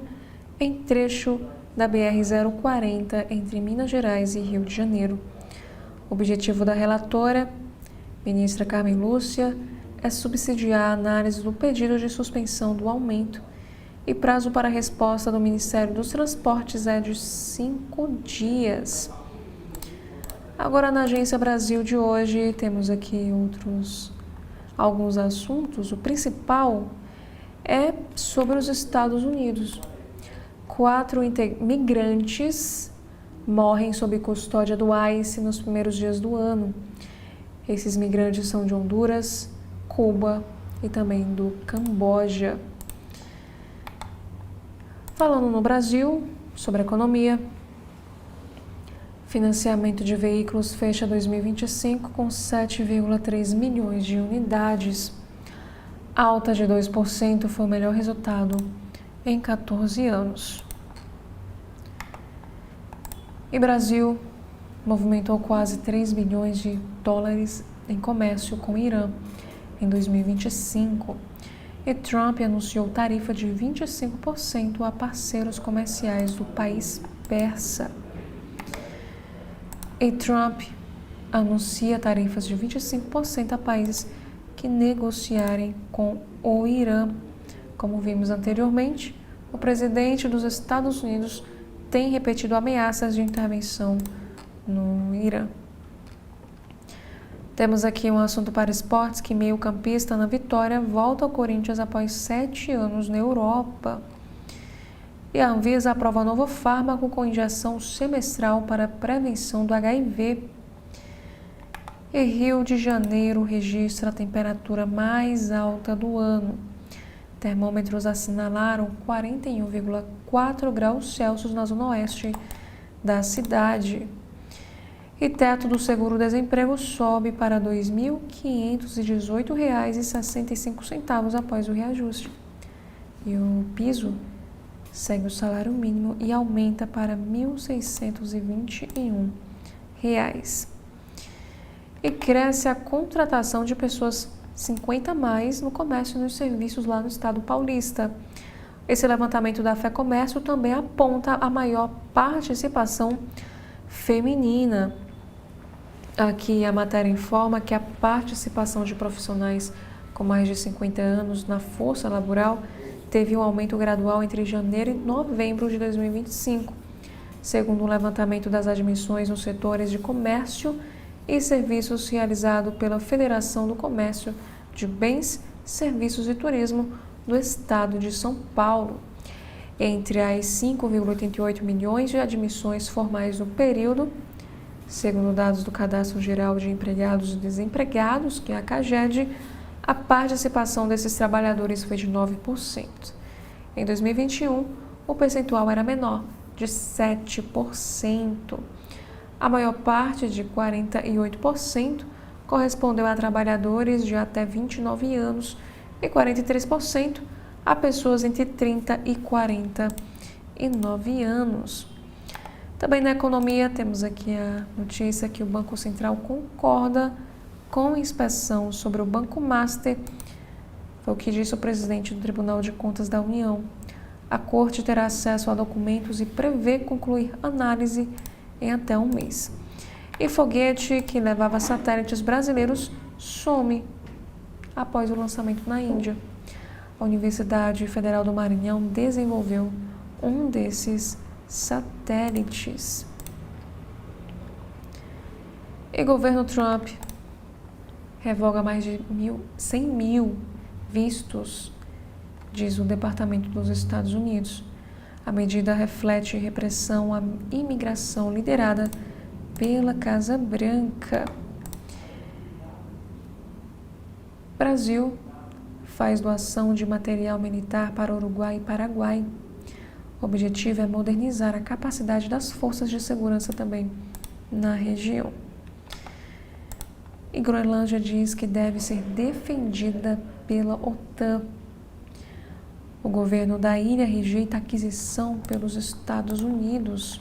Speaker 1: em trecho da BR-040 entre Minas Gerais e Rio de Janeiro. O objetivo da relatora, ministra Carmen Lúcia, é subsidiar a análise do pedido de suspensão do aumento e prazo para a resposta do Ministério dos Transportes é de 5 dias. Agora, na Agência Brasil de hoje, temos aqui alguns assuntos. O principal é sobre os Estados Unidos. 4 migrantes morrem sob custódia do ICE nos primeiros dias do ano. Esses migrantes são de Honduras, Cuba e também do Camboja. Falando no Brasil, sobre a economia, financiamento de veículos fecha 2025 com 7,3 milhões de unidades. Alta de 2% foi o melhor resultado em 14 anos. E Brasil movimentou quase 3 bilhões de dólares em comércio com o Irã em 2025. E Trump anunciou tarifa de 25% a parceiros comerciais do país persa. E Trump anuncia tarifas de 25% a países que negociarem com o Irã. Como vimos anteriormente, o presidente dos Estados Unidos tem repetido ameaças de intervenção no Irã. Temos aqui um assunto para esportes, que meio-campista Ana Vitória volta ao Corinthians após 7 anos na Europa. E a Anvisa aprova novo fármaco com injeção semestral para prevenção do HIV. E Rio de Janeiro registra a temperatura mais alta do ano. Termômetros assinalaram 41,4 graus Celsius na zona oeste da cidade. E teto do seguro-desemprego sobe para R$ 2.518,65 após o reajuste. E o piso segue o salário mínimo e aumenta para R$ 1.621. E cresce a contratação de pessoas 50 a mais no comércio e nos serviços lá no estado paulista. Esse levantamento da FEComércio também aponta a maior participação feminina. Aqui a matéria informa que a participação de profissionais com mais de 50 anos na força laboral teve um aumento gradual entre janeiro e novembro de 2025, segundo um levantamento das admissões nos setores de comércio e serviços realizado pela Federação do Comércio de Bens, Serviços e Turismo do Estado de São Paulo. Entre as 5,88 milhões de admissões formais no período, segundo dados do Cadastro Geral de Empregados e Desempregados, que é a CAGED, a participação desses trabalhadores foi de 9%. Em 2021, o percentual era menor, de 7%. A maior parte, de 48%, correspondeu a trabalhadores de até 29 anos e 43% a pessoas entre 30 e 49 anos. Também na economia, temos aqui a notícia que o Banco Central concorda com a inspeção sobre o Banco Master, foi o que disse o presidente do Tribunal de Contas da União. A Corte terá acesso a documentos e prevê concluir análise em até um mês. E foguete que levava satélites brasileiros some após o lançamento na Índia. A Universidade Federal do Maranhão desenvolveu um desses satélites. E governo Trump revoga mais de 100 mil vistos, diz o Departamento dos Estados Unidos. A medida reflete repressão à imigração liderada pela Casa Branca. Brasil faz doação de material militar para Uruguai e Paraguai. O objetivo é modernizar a capacidade das forças de segurança também na região. E Groenlândia diz que deve ser defendida pela OTAN. O governo da ilha rejeita a aquisição pelos Estados Unidos.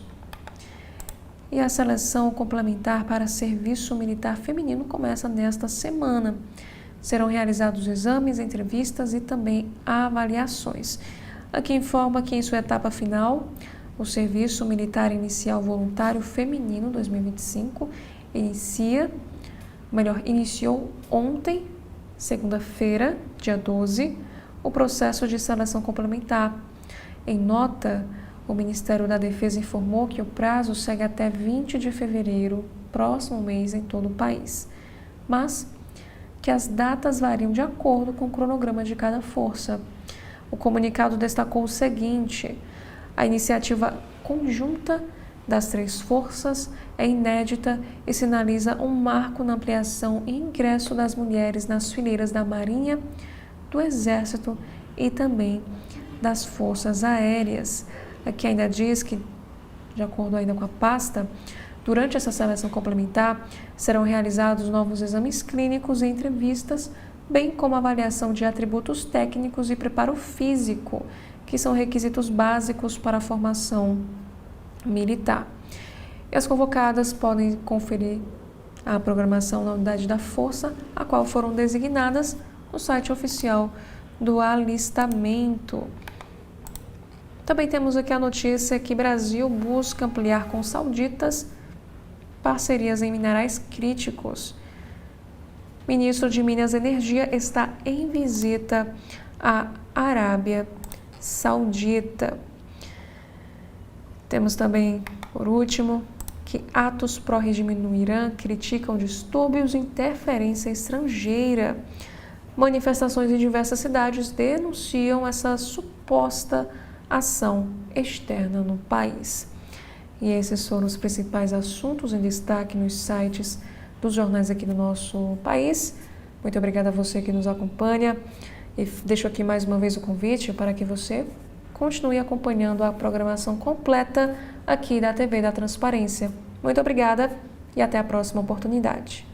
Speaker 1: E a seleção complementar para serviço militar feminino começa nesta semana. Serão realizados exames, entrevistas e também avaliações. Aqui informa que em sua etapa final, o Serviço Militar Inicial Voluntário Feminino 2025 iniciou ontem, segunda-feira, dia 12, o processo de seleção complementar. Em nota, o Ministério da Defesa informou que o prazo segue até 20 de fevereiro, próximo mês, em todo o país, mas que as datas variam de acordo com o cronograma de cada força. O comunicado destacou o seguinte: a iniciativa conjunta das 3 forças é inédita e sinaliza um marco na ampliação e ingresso das mulheres nas fileiras da Marinha, do Exército e também das Forças Aéreas. Aqui ainda diz que, de acordo ainda com a pasta, durante essa seleção complementar serão realizados novos exames clínicos e entrevistas, bem como avaliação de atributos técnicos e preparo físico, que são requisitos básicos para a formação militar. E as convocadas podem conferir a programação na unidade da força, a qual foram designadas no site oficial do alistamento. Também temos aqui a notícia que Brasil busca ampliar com sauditas parcerias em minerais críticos. Ministro de Minas e Energia está em visita à Arábia Saudita. Temos também, por último, que atos pró-regime no Irã criticam distúrbios e interferência estrangeira. Manifestações em diversas cidades denunciam essa suposta ação externa no país. E esses foram os principais assuntos em destaque nos sites dos jornais aqui do nosso país. Muito obrigada a você que nos acompanha e deixo aqui mais uma vez o convite para que você continue acompanhando a programação completa aqui da TV da Transparência. Muito obrigada e até a próxima oportunidade.